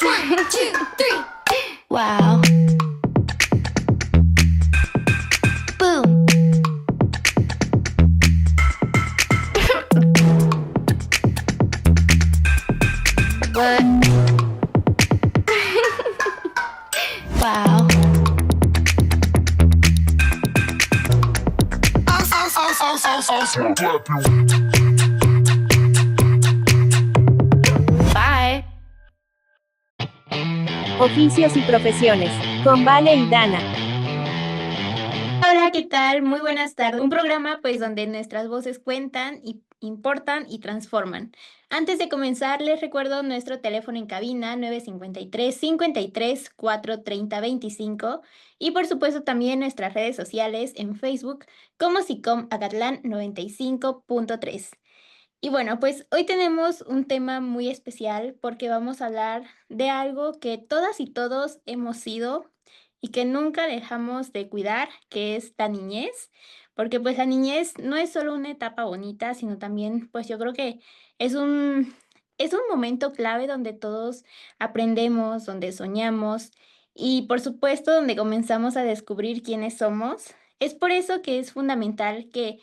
One, two, three. Wow. Boom. What? Wow. Bye. Oficios y profesiones, con Vale y Dana. Hola, ¿qué tal? Muy buenas tardes. Un programa pues donde nuestras voces cuentan y importan y transforman. Antes de comenzar, les recuerdo nuestro teléfono en cabina 953-53-430-25 y por supuesto también nuestras redes sociales en Facebook como SICOM Acatlán 95.3. Y bueno, pues hoy tenemos un tema muy especial porque vamos a hablar de algo que todas y todos hemos sido y que nunca dejamos de cuidar, que es la niñez, porque pues la niñez no es solo una etapa bonita, sino también pues yo creo que es un momento clave donde todos aprendemos, donde soñamos y por supuesto donde comenzamos a descubrir quiénes somos. Es por eso que es fundamental que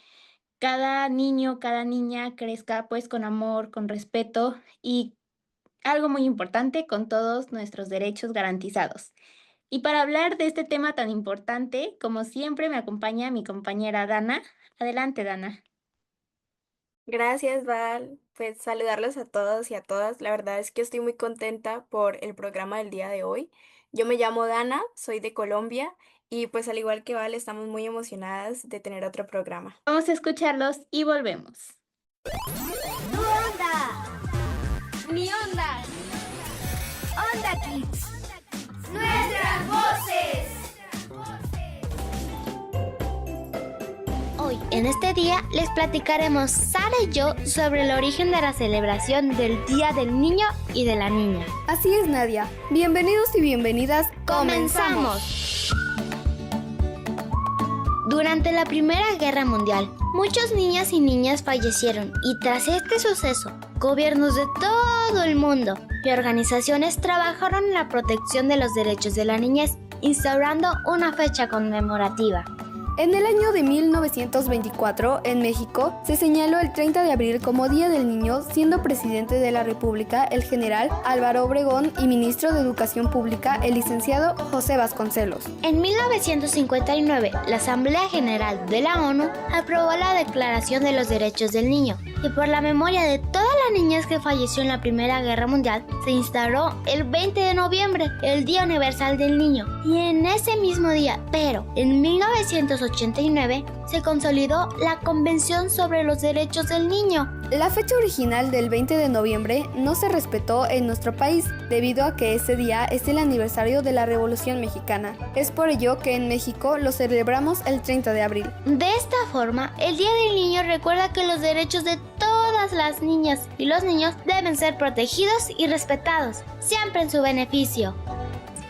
cada niño, cada niña crezca pues con amor, con respeto y algo muy importante, con todos nuestros derechos garantizados. Y para hablar de este tema tan importante, como siempre me acompaña mi compañera Dana. Adelante, Dana. Gracias, Val. Pues saludarlos a todos y a todas. La verdad es que estoy muy contenta por el programa del día de hoy. Yo me llamo Dana, soy de Colombia y pues al igual que Val, estamos muy emocionadas de tener otro programa. Vamos a escucharlos y volvemos. Tu onda. Mi onda. Onda Kids. Nuestras voces. Hoy, en este día, les platicaremos Sara y yo sobre el origen de la celebración del Día del Niño y de la Niña. Así es, Nadia. Bienvenidos y bienvenidas. ¡Comenzamos! Durante la Primera Guerra Mundial, muchos niños y niñas fallecieron y tras este suceso, gobiernos de todo el mundo y organizaciones trabajaron en la protección de los derechos de la niñez, instaurando una fecha conmemorativa. En el año de 1924, en México, se señaló el 30 de abril como Día del Niño, siendo presidente de la República el general Álvaro Obregón y ministro de Educación Pública el licenciado José Vasconcelos. En 1959, la Asamblea General de la ONU aprobó la Declaración de los Derechos del Niño y por la memoria de todas las niñas que falleció en la Primera Guerra Mundial, se instauró el 20 de noviembre, el Día Universal del Niño. Y en ese mismo día, pero en 1989, se consolidó la Convención sobre los Derechos del Niño. La fecha original del 20 de noviembre no se respetó en nuestro país, debido a que ese día es el aniversario de la Revolución Mexicana. Es por ello que en México lo celebramos el 30 de abril. De esta forma, el Día del Niño recuerda que los derechos de todas las niñas y los niños deben ser protegidos y respetados, siempre en su beneficio.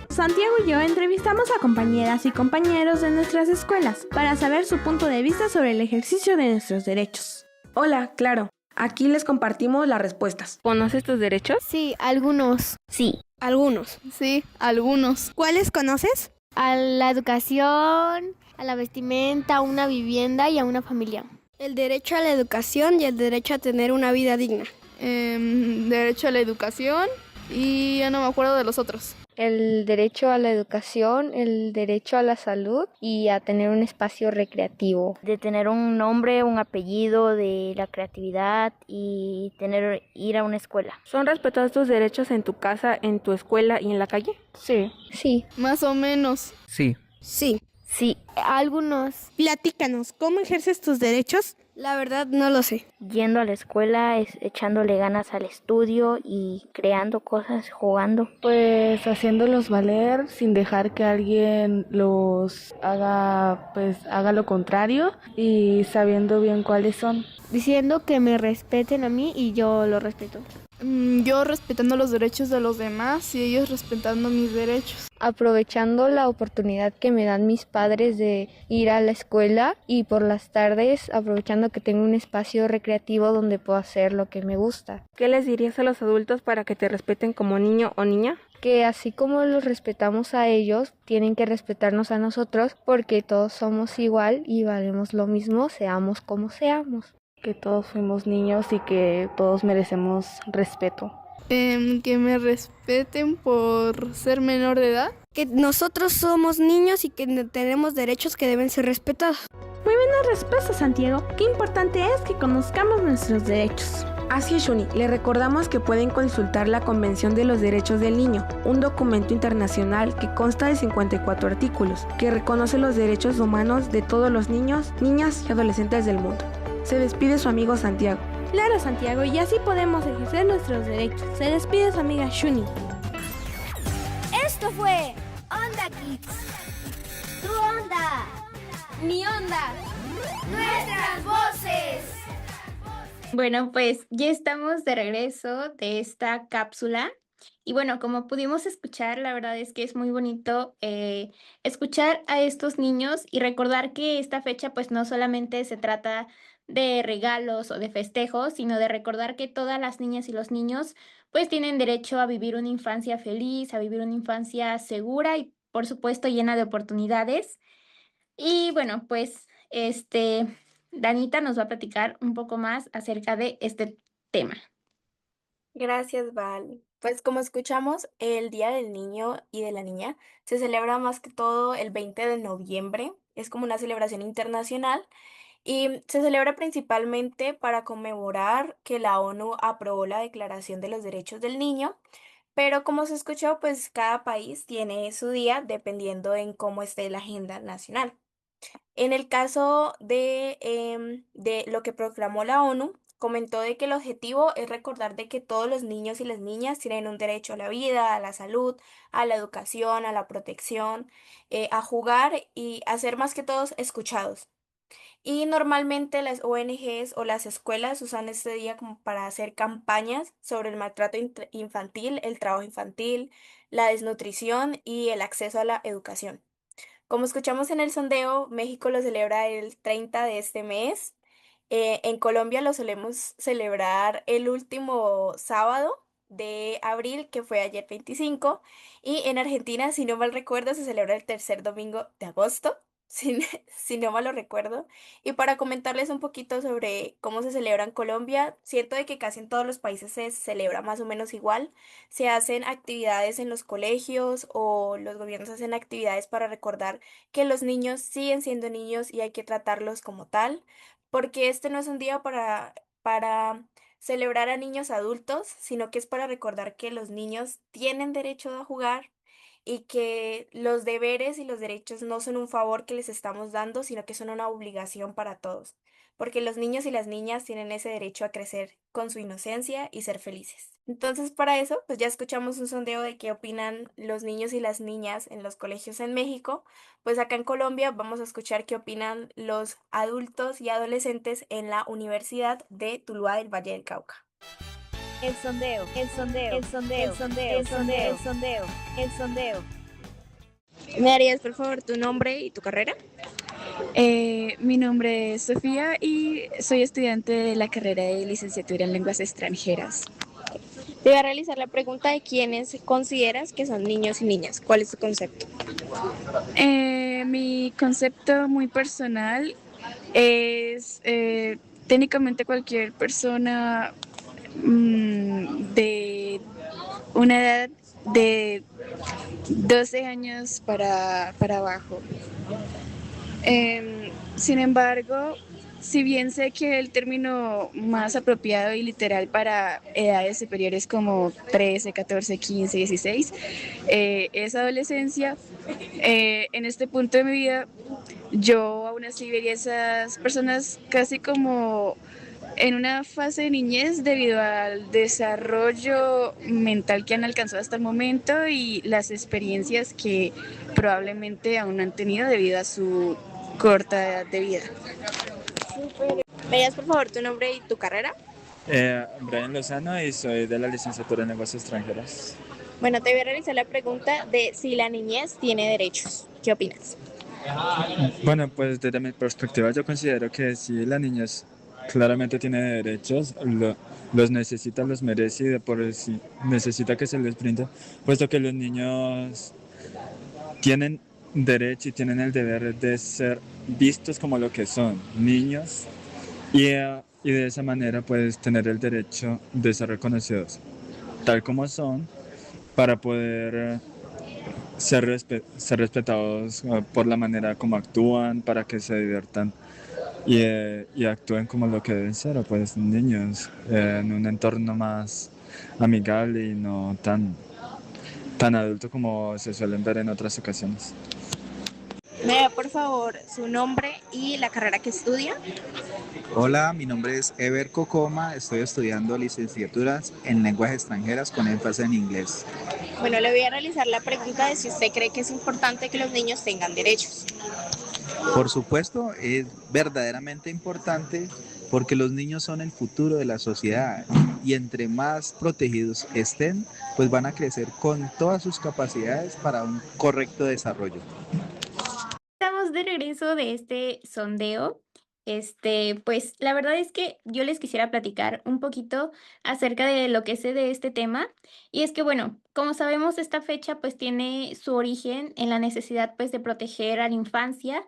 Santiago y yo entrevistamos a compañeras y compañeros de nuestras escuelas para saber su punto de vista sobre el ejercicio de nuestros derechos. Hola, claro. Aquí les compartimos las respuestas. ¿Conoces tus derechos? Sí, algunos. Sí. Algunos. Sí, algunos. ¿Cuáles conoces? A la educación, a la vestimenta, a una vivienda y a una familia. El derecho a la educación y el derecho a tener una vida digna. Derecho a la educación y ya no me acuerdo de los otros. El derecho a la educación, el derecho a la salud y a tener un espacio recreativo. De tener un nombre, un apellido, de la creatividad y ir a una escuela. ¿Son respetados tus derechos en tu casa, en tu escuela y en la calle? Sí. Sí. Más o menos. Sí. Sí. Sí. Algunos. Platícanos, ¿cómo ejerces tus derechos? La verdad no lo sé. Yendo a la escuela, echándole ganas al estudio y creando cosas, jugando. Pues haciéndolos valer sin dejar que alguien los haga lo contrario y sabiendo bien cuáles son. Diciendo que me respeten a mí y yo lo respeto. Yo respetando los derechos de los demás y ellos respetando mis derechos. Aprovechando la oportunidad que me dan mis padres de ir a la escuela y por las tardes aprovechando que tengo un espacio recreativo donde puedo hacer lo que me gusta. ¿Qué les dirías a los adultos para que te respeten como niño o niña? que así como los respetamos a ellos, tienen que respetarnos a nosotros porque todos somos igual y valemos lo mismo, seamos como seamos. Que todos fuimos niños y que todos merecemos respeto. Que me respeten por ser menor de edad. Que nosotros somos niños y que tenemos derechos que deben ser respetados. Muy buena respuesta, Santiago. Qué importante es que conozcamos nuestros derechos. Así es, Shuni. Le recordamos que pueden consultar la Convención de los Derechos del Niño, un documento internacional que consta de 54 artículos, que reconoce los derechos humanos de todos los niños, niñas y adolescentes del mundo. Se despide su amigo Santiago. Claro, Santiago, y así podemos ejercer nuestros derechos. Se despide su amiga Shuni. Esto fue Onda Kids. Tu onda. Mi onda. Nuestras voces. Bueno, pues ya estamos de regreso de esta cápsula. Y bueno, como pudimos escuchar, la verdad es que es muy bonito escuchar a estos niños y recordar que esta fecha pues no solamente se trata de regalos o de festejos, sino de recordar que todas las niñas y los niños pues tienen derecho a vivir una infancia feliz, a vivir una infancia segura y por supuesto llena de oportunidades. Y bueno, pues Danita nos va a platicar un poco más acerca de este tema. Gracias, Val. Pues como escuchamos, el Día del Niño y de la Niña se celebra más que todo el 20 de noviembre. Es como una celebración internacional y se celebra principalmente para conmemorar que la ONU aprobó la Declaración de los Derechos del Niño, pero como se escuchó, pues cada país tiene su día dependiendo en cómo esté la agenda nacional. En el caso de lo que proclamó la ONU, comentó de que el objetivo es recordar de que todos los niños y las niñas tienen un derecho a la vida, a la salud, a la educación, a la protección, a jugar y a ser más que todos escuchados. Y normalmente las ONGs o las escuelas usan este día como para hacer campañas sobre el maltrato infantil, el trabajo infantil, la desnutrición y el acceso a la educación. Como escuchamos en el sondeo, México lo celebra el 30 de este mes. En Colombia lo solemos celebrar el último sábado de abril, que fue ayer 25. Y en Argentina, si no mal recuerdo, se celebra el tercer domingo de agosto, si no mal lo recuerdo. Y para comentarles un poquito sobre cómo se celebra en Colombia, siento de que casi en todos los países se celebra más o menos igual. Se hacen actividades en los colegios o los gobiernos hacen actividades para recordar que los niños siguen siendo niños y hay que tratarlos como tal, porque este no es un día para celebrar a niños adultos, sino que es para recordar que los niños tienen derecho a jugar y que los deberes y los derechos no son un favor que les estamos dando, sino que son una obligación para todos, porque los niños y las niñas tienen ese derecho a crecer con su inocencia y ser felices. Entonces, para eso, pues ya escuchamos un sondeo de qué opinan los niños y las niñas en los colegios en México. Pues acá en Colombia vamos a escuchar qué opinan los adultos y adolescentes en la Universidad de Tuluá del Valle del Cauca. El sondeo, el sondeo, el sondeo, el sondeo, el sondeo, el sondeo, el sondeo. ¿Me darías por favor tu nombre y tu carrera? Mi nombre es Sofía y soy estudiante de la carrera de licenciatura en lenguas extranjeras. Te voy a realizar la pregunta de quiénes consideras que son niños y niñas. ¿Cuál es tu concepto? Mi concepto muy personal es técnicamente cualquier persona de una edad de 12 años para abajo. Sin embargo, si bien sé que el término más apropiado y literal para edades superiores como 13, 14, 15, 16 es adolescencia, en este punto de mi vida yo aún así vería a esas personas casi como en una fase de niñez debido al desarrollo mental que han alcanzado hasta el momento y las experiencias que probablemente aún no han tenido debido a su corta edad de vida. ¿Me das por favor tu nombre y tu carrera? Brian Lozano y soy de la licenciatura en lenguas extranjeras. Bueno, te voy a realizar la pregunta de si la niñez tiene derechos. ¿Qué opinas? Bueno, pues desde mi perspectiva yo considero que sí, la niñez claramente tiene derechos, los necesita, los merece y de por sí necesita que se les brinde, puesto que los niños tienen derecho y tienen el deber de ser vistos como lo que son, niños, y de esa manera puedes tener el derecho de ser reconocidos tal como son para poder ser respetados por la manera como actúan, para que se diviertan y actúen como lo que deben ser, pues niños, en un entorno más amigable y no tan adulto como se suelen ver en otras ocasiones. ¿Me da por favor su nombre y la carrera que estudia? Hola, mi nombre es Ever Cocoma, estoy estudiando licenciaturas en lenguas extranjeras con énfasis en inglés. Bueno, le voy a realizar la pregunta de si usted cree que es importante que los niños tengan derechos. Por supuesto, es verdaderamente importante porque los niños son el futuro de la sociedad y entre más protegidos estén, pues van a crecer con todas sus capacidades para un correcto desarrollo. Estamos de regreso de este sondeo. Pues la verdad es que yo les quisiera platicar un poquito acerca de lo que sé de este tema. Y es que, bueno, como sabemos, esta fecha pues tiene su origen en la necesidad pues de proteger a la infancia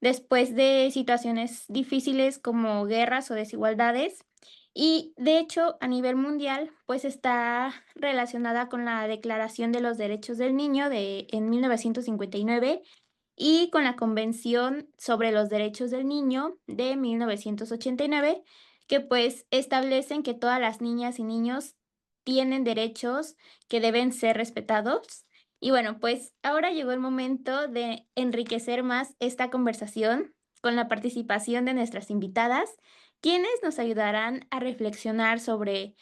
después de situaciones difíciles como guerras o desigualdades. Y de hecho, a nivel mundial, pues está relacionada con la Declaración de los Derechos del Niño en 1959 y con la Convención sobre los Derechos del Niño de 1989, que pues establecen que todas las niñas y niños tienen derechos que deben ser respetados. Y bueno, pues ahora llegó el momento de enriquecer más esta conversación con la participación de nuestras invitadas, quienes nos ayudarán a reflexionar sobre,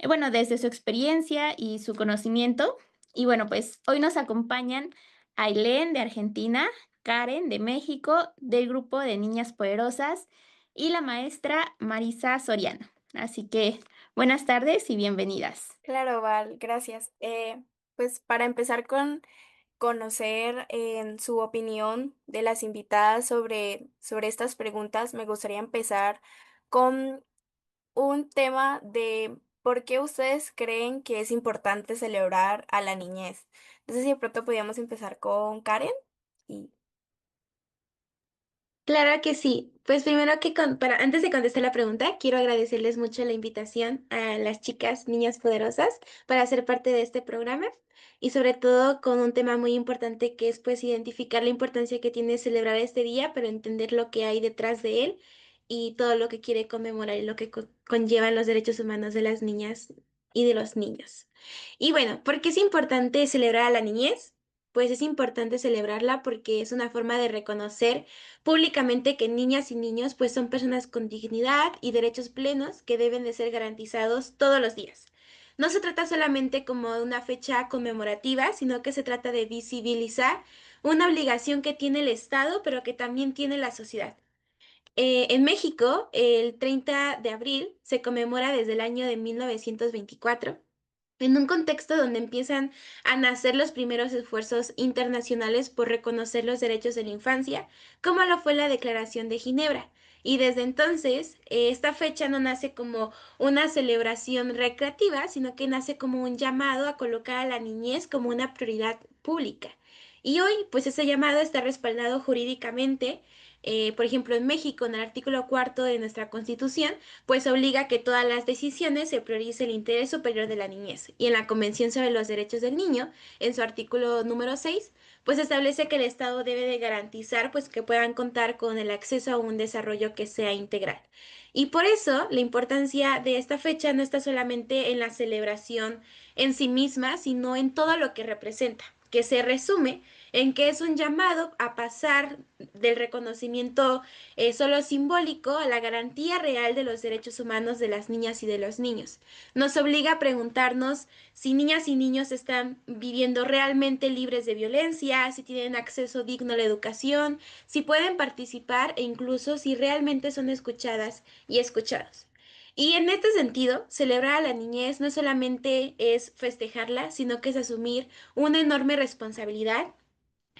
bueno, desde su experiencia y su conocimiento. Y bueno, pues hoy nos acompañan Ailén de Argentina, Karen de México, del grupo de Niñas Poderosas, y la maestra Marisa Soriano. Así que buenas tardes y bienvenidas. Claro, Val, gracias. Pues para empezar con conocer su opinión de las invitadas sobre estas preguntas, me gustaría empezar con un tema de por qué ustedes creen que es importante celebrar a la niñez. No sé si de pronto podíamos empezar con Karen. Y Claro que sí. Pues primero antes de contestar la pregunta, quiero agradecerles mucho la invitación a las chicas Niñas Poderosas para ser parte de este programa y sobre todo con un tema muy importante que es pues identificar la importancia que tiene celebrar este día, pero entender lo que hay detrás de él y todo lo que quiere conmemorar y lo que conllevan los derechos humanos de las niñas y de los niños. Y bueno, ¿por qué es importante celebrar a la niñez? Pues es importante celebrarla porque es una forma de reconocer públicamente que niñas y niños pues son personas con dignidad y derechos plenos que deben de ser garantizados todos los días. No se trata solamente como de una fecha conmemorativa, sino que se trata de visibilizar una obligación que tiene el Estado, pero que también tiene la sociedad. En México, el 30 de abril se conmemora desde el año de 1924 en un contexto donde empiezan a nacer los primeros esfuerzos internacionales por reconocer los derechos de la infancia, como lo fue la Declaración de Ginebra. Y desde entonces, esta fecha no nace como una celebración recreativa, sino que nace como un llamado a colocar a la niñez como una prioridad pública. Y hoy, pues ese llamado está respaldado jurídicamente. Por ejemplo, en México, en el artículo cuarto de nuestra Constitución, pues obliga a que todas las decisiones se priorice el interés superior de la niñez. Y en la Convención sobre los Derechos del Niño, en su artículo número 6, pues establece que el Estado debe de garantizar pues que puedan contar con el acceso a un desarrollo que sea integral. Y por eso la importancia de esta fecha no está solamente en la celebración en sí misma, sino en todo lo que representa, que se resume en que es un llamado a pasar del reconocimiento solo simbólico a la garantía real de los derechos humanos de las niñas y de los niños. Nos obliga a preguntarnos si niñas y niños están viviendo realmente libres de violencia, si tienen acceso digno a la educación, si pueden participar e incluso si realmente son escuchadas y escuchados. Y en este sentido, celebrar a la niñez no solamente es festejarla, sino que es asumir una enorme responsabilidad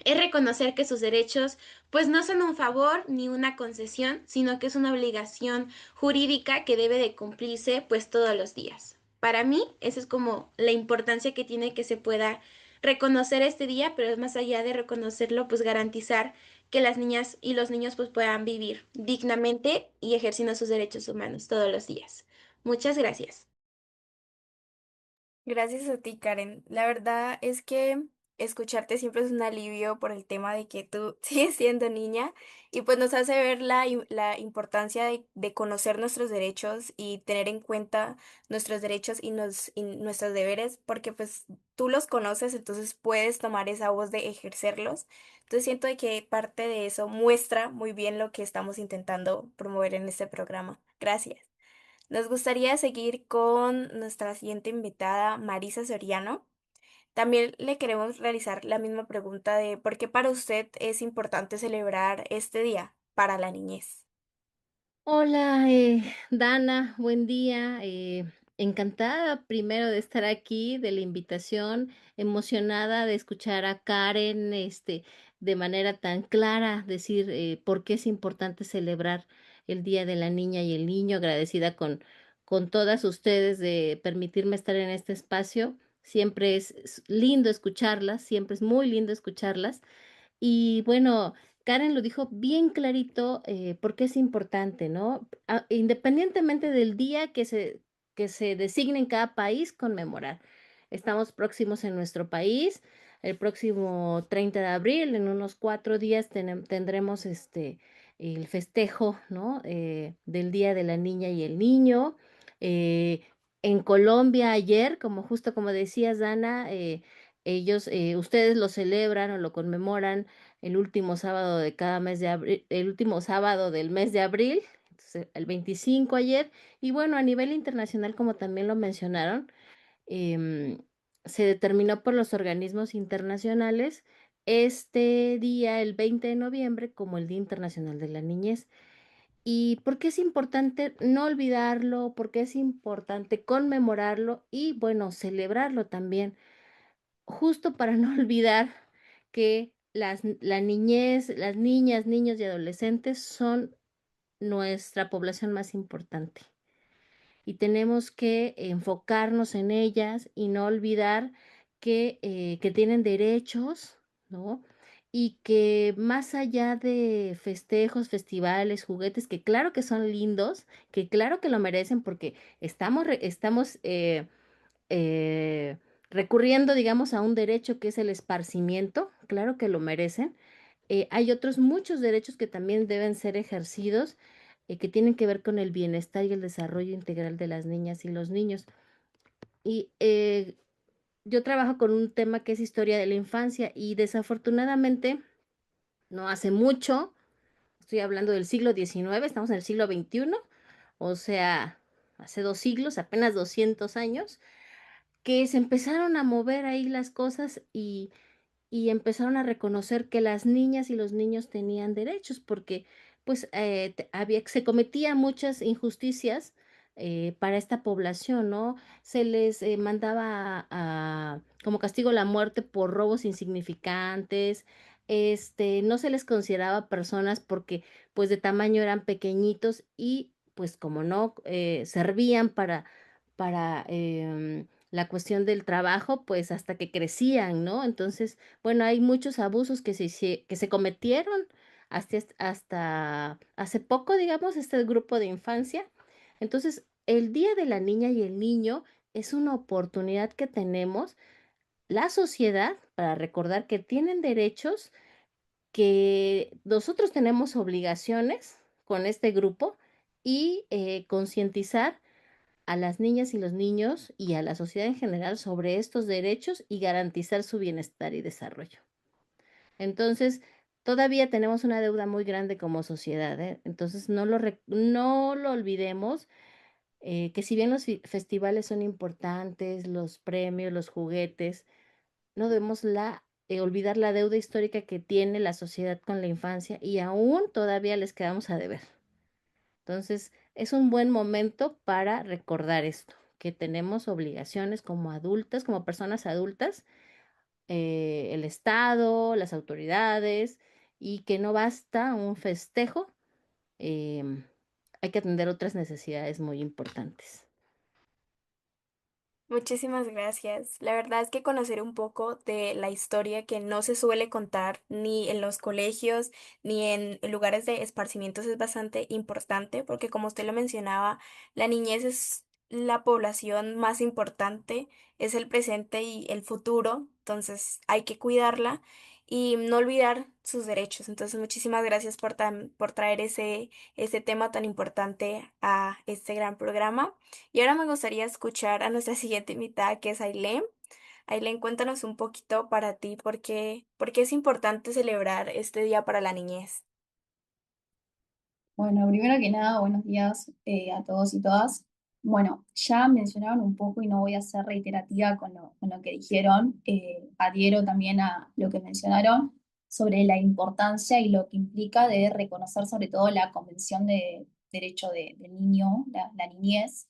Es reconocer que sus derechos pues no son un favor ni una concesión, sino que es una obligación jurídica que debe de cumplirse pues todos los días. Para mí, esa es como la importancia que tiene que se pueda reconocer este día, pero más allá de reconocerlo, pues garantizar que las niñas y los niños pues puedan vivir dignamente y ejerciendo sus derechos humanos todos los días. Muchas gracias. Gracias a ti, Karen. La verdad es que escucharte siempre es un alivio por el tema de que tú sigues siendo niña y pues nos hace ver la importancia de conocer nuestros derechos y tener en cuenta nuestros derechos y nuestros deberes, porque pues tú los conoces, entonces puedes tomar esa voz de ejercerlos. Entonces siento de que parte de eso muestra muy bien lo que estamos intentando promover en este programa. Gracias. Nos gustaría seguir con nuestra siguiente invitada, Marisa Soriano. También le queremos realizar la misma pregunta de por qué para usted es importante celebrar este día para la niñez. Hola, Dana, buen día. Encantada primero de estar aquí, de la invitación, emocionada de escuchar a Karen, de manera tan clara decir por qué es importante celebrar el Día de la Niña y el Niño, agradecida con todas ustedes de permitirme estar en este espacio. Siempre es lindo escucharlas, siempre es muy lindo escucharlas. Y bueno, Karen lo dijo bien clarito, porque es importante, ¿no? Independientemente del día que se designe en cada país conmemorar. Estamos próximos en nuestro país. El próximo 30 de abril, en unos 4 días, tendremos el festejo, ¿no? Del Día de la Niña y el Niño. Eh, en Colombia ayer, como justo como decías, Dana, ustedes lo celebran o lo conmemoran el último sábado de cada mes de abril, el último sábado del mes de abril, entonces, el 25 ayer, y bueno, a nivel internacional, como también lo mencionaron, em, se determinó por los organismos internacionales este día, el 20 de noviembre, como el Día Internacional de la Niñez. ¿Y por qué es importante no olvidarlo? ¿Por qué es importante conmemorarlo y, bueno, celebrarlo también? Justo para no olvidar que la niñez, las niñas, niños y adolescentes son nuestra población más importante y tenemos que enfocarnos en ellas y no olvidar que tienen derechos, ¿no? Y que más allá de festejos, festivales, juguetes, que claro que son lindos, que claro que lo merecen porque estamos eh, recurriendo, digamos, a un derecho que es el esparcimiento, claro que lo merecen. Hay otros muchos derechos que también deben ser ejercidos, que tienen que ver con el bienestar y el desarrollo integral de las niñas y los niños. Y yo trabajo con un tema que es historia de la infancia y desafortunadamente no hace mucho, estoy hablando del siglo XIX, estamos en el siglo XXI, o sea, hace 2 siglos, apenas 200 años, que se empezaron a mover ahí las cosas y empezaron a reconocer que las niñas y los niños tenían derechos, porque pues se cometían muchas injusticias para esta población, ¿no? Se les mandaba como castigo la muerte por robos insignificantes, no se les consideraba personas porque pues de tamaño eran pequeñitos y pues como no servían para la cuestión del trabajo, pues hasta que crecían, ¿no? Entonces, bueno, hay muchos abusos que se cometieron hasta hace poco, digamos, este grupo de infancia. Entonces, el Día de la Niña y el Niño es una oportunidad que tenemos la sociedad para recordar que tienen derechos, que nosotros tenemos obligaciones con este grupo y concientizar a las niñas y los niños y a la sociedad en general sobre estos derechos y garantizar su bienestar y desarrollo. Entonces, todavía tenemos una deuda muy grande como sociedad, ¿eh? Entonces, no lo olvidemos, que si bien los festivales son importantes, los premios, los juguetes, no debemos olvidar la deuda histórica que tiene la sociedad con la infancia y aún todavía les quedamos a deber. Entonces, es un buen momento para recordar esto, que tenemos obligaciones como adultas, como personas adultas, el Estado, las autoridades, y que no basta un festejo, hay que atender otras necesidades muy importantes. Muchísimas gracias. La verdad es que conocer un poco de la historia que no se suele contar ni en los colegios ni en lugares de esparcimientos es bastante importante porque como usted lo mencionaba, la niñez es la población más importante, es el presente y el futuro, entonces hay que cuidarla y no olvidar sus derechos. Entonces, muchísimas gracias por traer ese tema tan importante a este gran programa. Y ahora me gustaría escuchar a nuestra siguiente invitada, que es Ailén. Ailén, cuéntanos un poquito para ti, por qué es importante celebrar este día para la niñez. Bueno, primero que nada, buenos días a todos y todas. Bueno, ya mencionaron un poco y no voy a ser reiterativa con lo que dijeron. Adhiero también a lo que mencionaron sobre la importancia y lo que implica de reconocer sobre todo la Convención de Derecho del Niño, la niñez,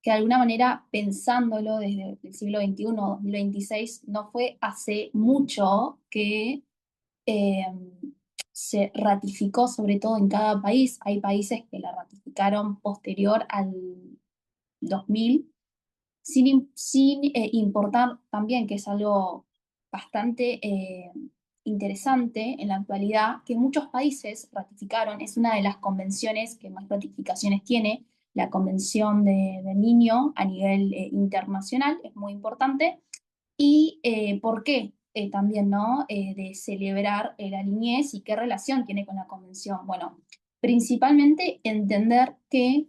que de alguna manera pensándolo desde el siglo XXI, 2026, no fue hace mucho que eh, se ratificó sobre todo en cada país. Hay países que la ratificaron posterior al 2000, sin importar también, que es algo bastante interesante en la actualidad, que muchos países ratificaron. Es una de las convenciones que más ratificaciones tiene, la Convención del Niño a nivel internacional, es muy importante. ¿Y por qué también, ¿no? De celebrar la niñez y qué relación tiene con la convención? Bueno, principalmente entender que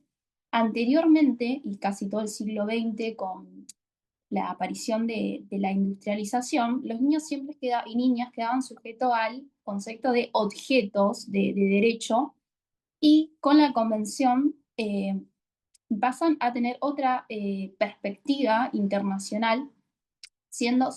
anteriormente, y casi todo el siglo XX, con la aparición de la industrialización, los niños siempre y niñas quedaban sujetos al concepto de objetos de derecho, y con la convención pasan a tener otra perspectiva internacional, siendo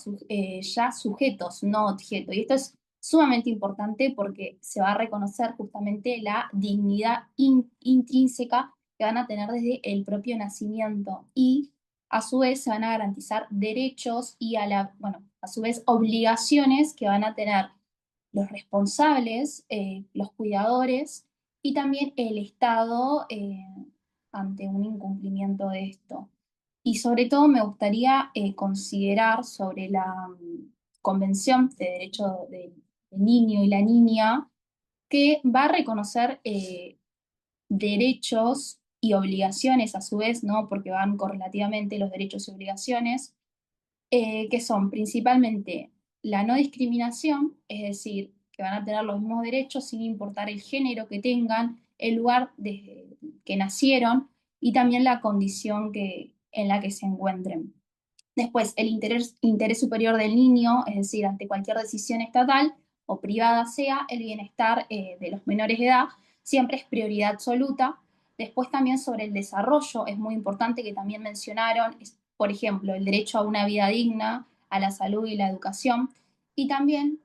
ya sujetos, no objetos. Y esto es sumamente importante porque se va a reconocer justamente la dignidad intrínseca que van a tener desde el propio nacimiento, y a su vez se van a garantizar derechos y bueno, a su vez obligaciones que van a tener los responsables, los cuidadores y también el Estado ante un incumplimiento de esto. Y sobre todo me gustaría considerar sobre la Convención de Derecho del Niño y la Niña, que va a reconocer derechos y obligaciones a su vez, ¿no? Porque van correlativamente los derechos y obligaciones, que son principalmente la no discriminación, es decir, que van a tener los mismos derechos sin importar el género que tengan, el lugar desde que nacieron y también la condición en la que se encuentren. Después, el interés superior del niño, es decir, ante cualquier decisión estatal o privada sea, el bienestar de los menores de edad siempre es prioridad absoluta. Después también sobre el desarrollo, es muy importante que también mencionaron, por ejemplo, el derecho a una vida digna, a la salud y la educación. Y también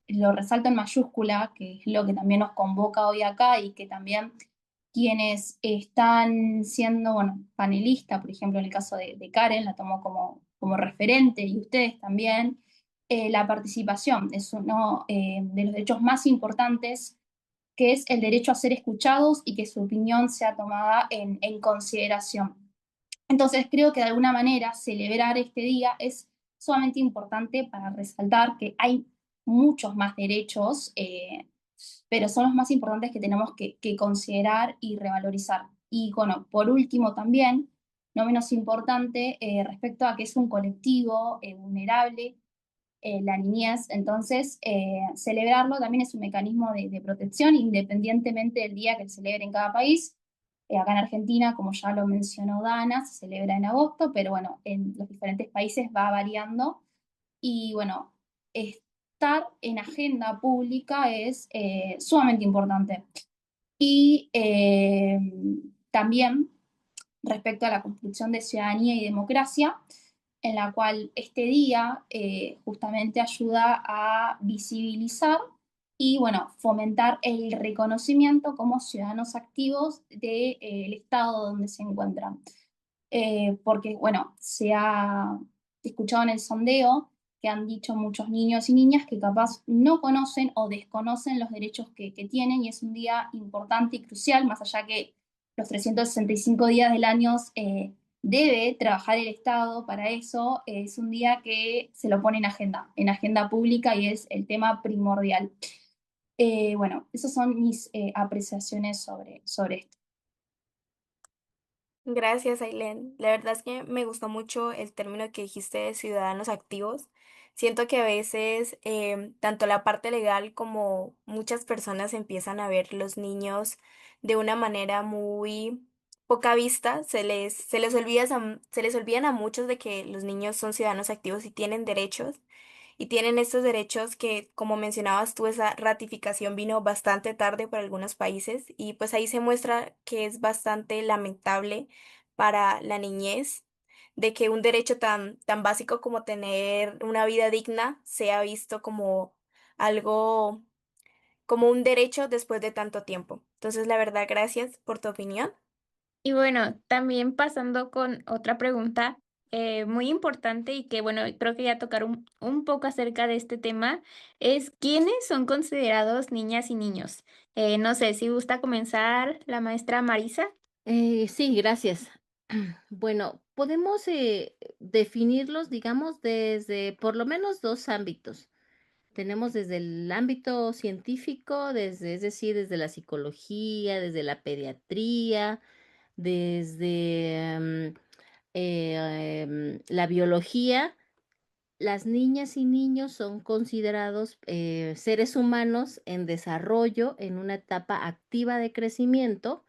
lo resalto en mayúscula, que es lo que también nos convoca hoy acá y que también quienes están siendo, bueno, panelistas, por ejemplo, en el caso de Karen, la tomo como referente, y ustedes también, la participación es uno de los derechos más importantes, que es el derecho a ser escuchados y que su opinión sea tomada en consideración. Entonces creo que de alguna manera celebrar este día es sumamente importante para resaltar que hay muchos más derechos, pero son los más importantes que tenemos que considerar y revalorizar. Y bueno, por último también, no menos importante, respecto a que es un colectivo vulnerable, la niñez, entonces celebrarlo también es un mecanismo de protección independientemente del día que se celebre en cada país. Acá en Argentina, como ya lo mencionó Dana, se celebra en agosto, pero bueno, en los diferentes países va variando. Y bueno, estar en agenda pública es sumamente importante. Y también respecto a la construcción de ciudadanía y democracia, en la cual este día justamente ayuda a visibilizar y bueno, fomentar el reconocimiento como ciudadanos activos del estado donde se encuentran. Porque bueno, se ha escuchado en el sondeo que han dicho muchos niños y niñas que capaz no conocen o desconocen los derechos que tienen, y es un día importante y crucial, más allá que los 365 días del año debe trabajar el Estado para eso. Es un día que se lo pone en agenda pública, y es el tema primordial. Bueno, esas son mis apreciaciones sobre esto. Gracias, Ailén. La verdad es que me gustó mucho el término que dijiste de ciudadanos activos. Siento que a veces tanto la parte legal como muchas personas empiezan a ver los niños de una manera muy poca vista. Se les olvidan a muchos de que los niños son ciudadanos activos y tienen derechos. Y tienen estos derechos que, como mencionabas tú, esa ratificación vino bastante tarde para algunos países, y pues ahí se muestra que es bastante lamentable para la niñez de que un derecho tan básico como tener una vida digna sea visto como algo, como un derecho después de tanto tiempo. Entonces, la verdad, gracias por tu opinión. Y bueno, también pasando con otra pregunta muy importante y que bueno, creo que ya tocaron un poco acerca de este tema, es ¿quiénes son considerados niñas y niños? No sé si gusta comenzar la maestra Marisa. Sí, gracias. Bueno, podemos definirlos, digamos, desde por lo menos dos ámbitos. Tenemos desde el ámbito científico, es decir, desde la psicología, desde la pediatría, desde la biología. Las niñas y niños son considerados seres humanos en desarrollo en una etapa activa de crecimiento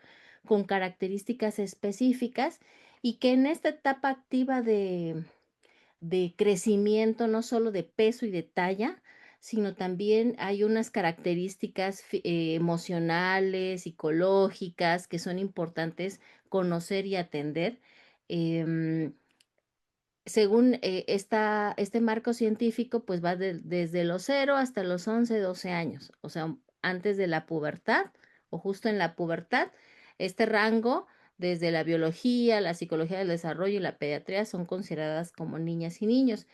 con características específicas, y que en esta etapa activa de crecimiento, no solo de peso y de talla, sino también hay unas características emocionales, psicológicas, que son importantes conocer y atender. Em, Según este marco científico, pues va desde los 0 hasta los 11 12 años, o sea, antes de la pubertad o justo en la pubertad. Este rango, desde la biología, la psicología del desarrollo y la pediatría, son consideradas como niñas y niños.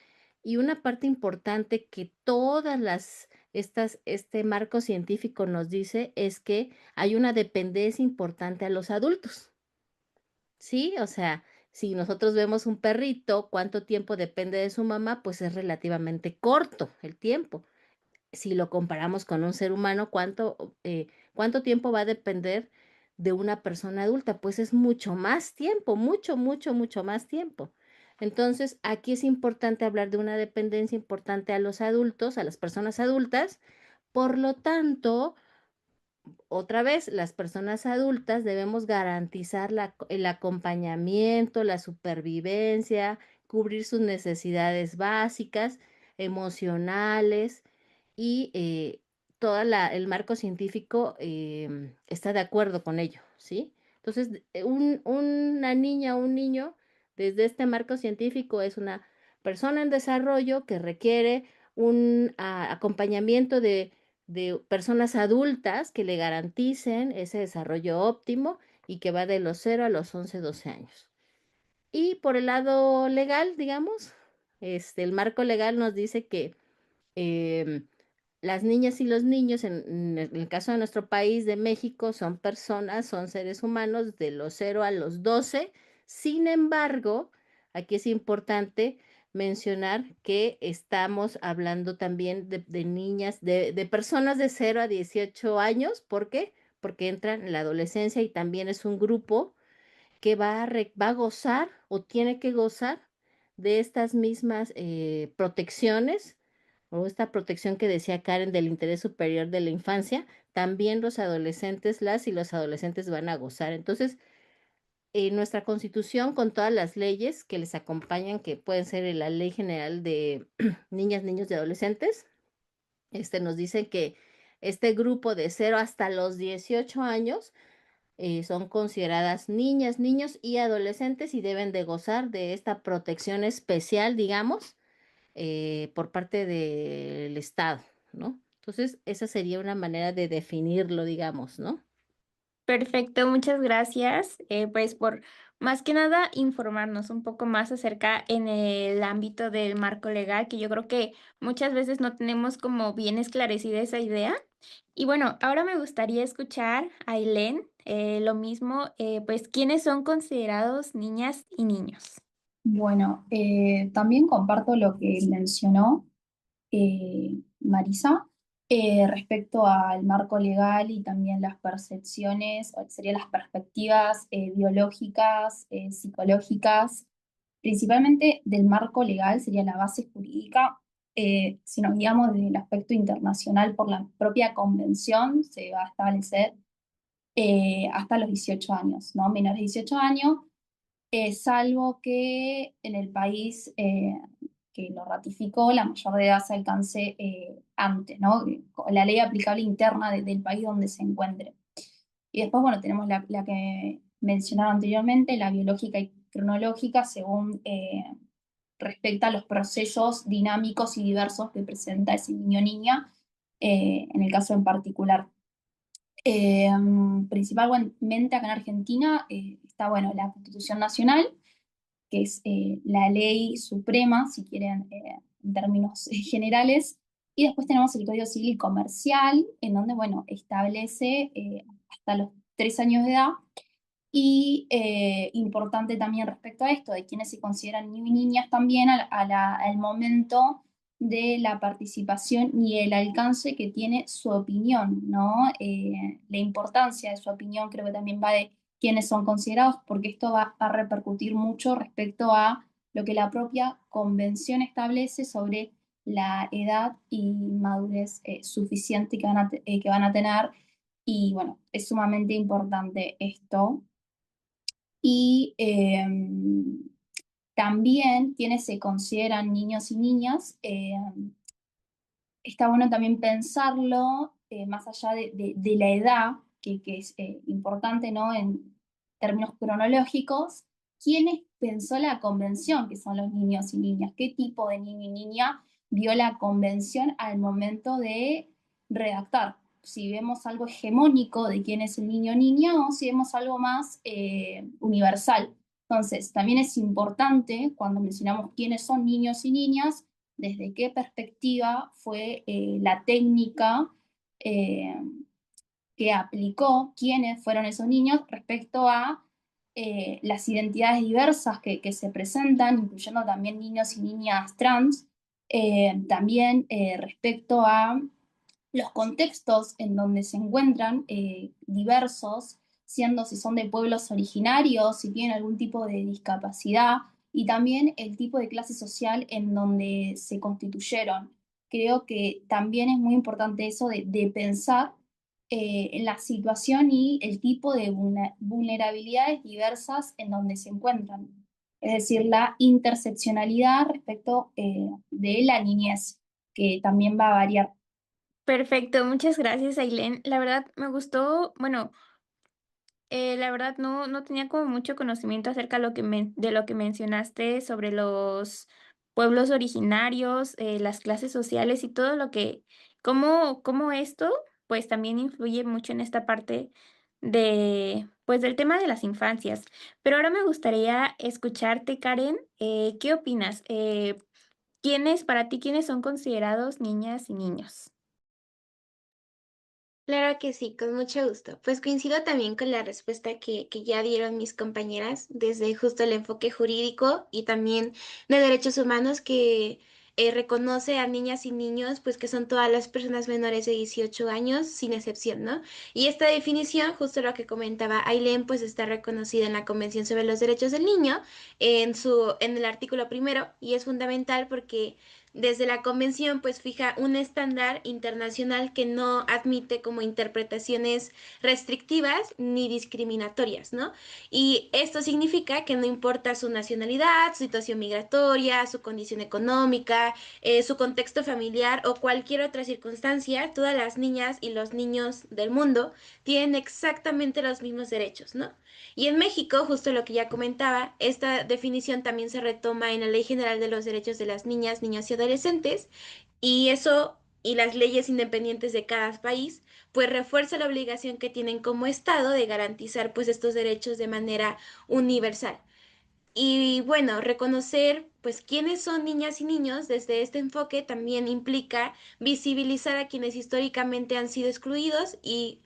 Y una parte importante que este marco científico nos dice es que hay una dependencia importante a los adultos. Sí, o sea, si nosotros vemos un perrito, cuánto tiempo depende de su mamá, pues es relativamente corto el tiempo. Si lo comparamos con un ser humano, cuánto tiempo va a depender de una persona adulta? Pues es mucho más tiempo, mucho, mucho, mucho más tiempo. Entonces, aquí es importante hablar de una dependencia importante a los adultos, a las personas adultas. Por lo tanto, otra vez, las personas adultas debemos garantizar el acompañamiento, la supervivencia, cubrir sus necesidades básicas, emocionales, y todo el marco científico está de acuerdo con ello, ¿sí? Entonces, una niña o un niño, desde este marco científico, es una persona en desarrollo que requiere un acompañamiento de personas adultas que le garanticen ese desarrollo óptimo, y que va de los 0 a los 11 12 años. Y por el lado legal, digamos, el marco legal nos dice que em, las niñas y los niños, en el caso de nuestro país de México, son personas, son seres humanos de los 0 a los 12. Sin embargo, aquí es importante mencionar que estamos hablando también de niñas, de personas de 0 a 18 años. ¿Por qué? Porque entran en la adolescencia, y también es un grupo que va a gozar o tiene que gozar de estas mismas protecciones, o esta protección que decía Karen del interés superior de la infancia. También los adolescentes, las y los adolescentes van a gozar. Entonces, nuestra Constitución, con todas las leyes que les acompañan, que pueden ser la Ley General de Niñas, Niños y Adolescentes, nos dice que este grupo de 0 hasta los 18 años son consideradas niñas, niños y adolescentes, y deben de gozar de esta protección especial, digamos, por parte del Estado, ¿no? Entonces, esa sería una manera de definirlo, digamos, ¿no? Perfecto, muchas gracias. Pues por más que nada informarnos un poco más acerca en el ámbito del marco legal, que yo creo que muchas veces no tenemos como bien esclarecida esa idea. Y bueno, ahora me gustaría escuchar a Ailén, lo mismo, pues, ¿quiénes son considerados niñas y niños? Bueno, también comparto lo que mencionó Marisa respecto al marco legal y también las percepciones, o serían las perspectivas biológicas, psicológicas, principalmente del marco legal, sería la base jurídica. Si nos guiamos desde el aspecto internacional por la propia convención, se va a establecer hasta los 18 años, ¿no? Menores de 18 años, salvo que en el país que lo ratificó, la mayor de edad se alcance antes, ¿no? La ley aplicable interna del país donde se encuentre. Y después, bueno, tenemos la que mencionaba anteriormente, la biológica y cronológica, según respecta a los procesos dinámicos y diversos que presenta ese niño o niña, en el caso en particular. Principalmente acá en Argentina está, bueno, la Constitución Nacional, que es la ley suprema, si quieren, en términos generales, y después tenemos el Código Civil y Comercial, en donde, bueno, establece hasta los 3 años de edad, y importante también respecto a esto, de quienes se consideran niños y niñas también al momento de la participación y el alcance que tiene su opinión, ¿no? La importancia de su opinión creo que también va de quiénes son considerados, porque esto va a repercutir mucho respecto a lo que la propia convención establece sobre la edad y madurez suficiente que van a tener. Y bueno, es sumamente importante esto. Y también quienes se consideran niños y niñas, está bueno también pensarlo más allá de la edad, que es importante, ¿no? En términos cronológicos, ¿quiénes pensó la convención, que son los niños y niñas? ¿Qué tipo de niño y niña vio la convención al momento de redactar? Si vemos algo hegemónico de quién es el niño o niña o si vemos algo más universal. Entonces, también es importante cuando mencionamos quiénes son niños y niñas, desde qué perspectiva fue la técnica que aplicó, quiénes fueron esos niños respecto a las identidades diversas que se presentan, incluyendo también niños y niñas trans, también respecto a los contextos en donde se encuentran diversos, siendo si son de pueblos originarios, si tienen algún tipo de discapacidad, y también el tipo de clase social en donde se constituyeron. Creo que también es muy importante eso de pensar en la situación y el tipo de vulnerabilidades diversas en donde se encuentran. Es decir, la interseccionalidad respecto de la niñez, que también va a variar. Perfecto, muchas gracias, Ailén. La verdad me gustó, bueno, la verdad no tenía como mucho conocimiento acerca de lo que mencionaste sobre los pueblos originarios, las clases sociales y todo lo que, cómo esto pues también influye mucho en esta parte de, pues del tema de las infancias. Pero ahora me gustaría escucharte, Karen, ¿qué opinas? Para ti, quiénes son considerados niñas y niños? Claro que sí, con mucho gusto. Pues coincido también con la respuesta que ya dieron mis compañeras desde justo el enfoque jurídico y también de derechos humanos que reconoce a niñas y niños, pues que son todas las personas menores de 18 años, sin excepción, ¿no? Y esta definición, justo lo que comentaba Ailén, pues está reconocida en la Convención sobre los Derechos del Niño, en el artículo primero, y es fundamental porque desde la convención, pues fija un estándar internacional que no admite como interpretaciones restrictivas ni discriminatorias, ¿no? Y esto significa que no importa su nacionalidad, su situación migratoria, su condición económica, su contexto familiar o cualquier otra circunstancia, todas las niñas y los niños del mundo tienen exactamente los mismos derechos, ¿no? Y en México, justo lo que ya comentaba, esta definición también se retoma en la Ley General de los Derechos de las Niñas, Niños y Adolescentes, y eso y las leyes independientes de cada país, pues refuerza la obligación que tienen como Estado de garantizar pues estos derechos de manera universal. Y bueno, reconocer pues quiénes son niñas y niños desde este enfoque también implica visibilizar a quienes históricamente han sido excluidos y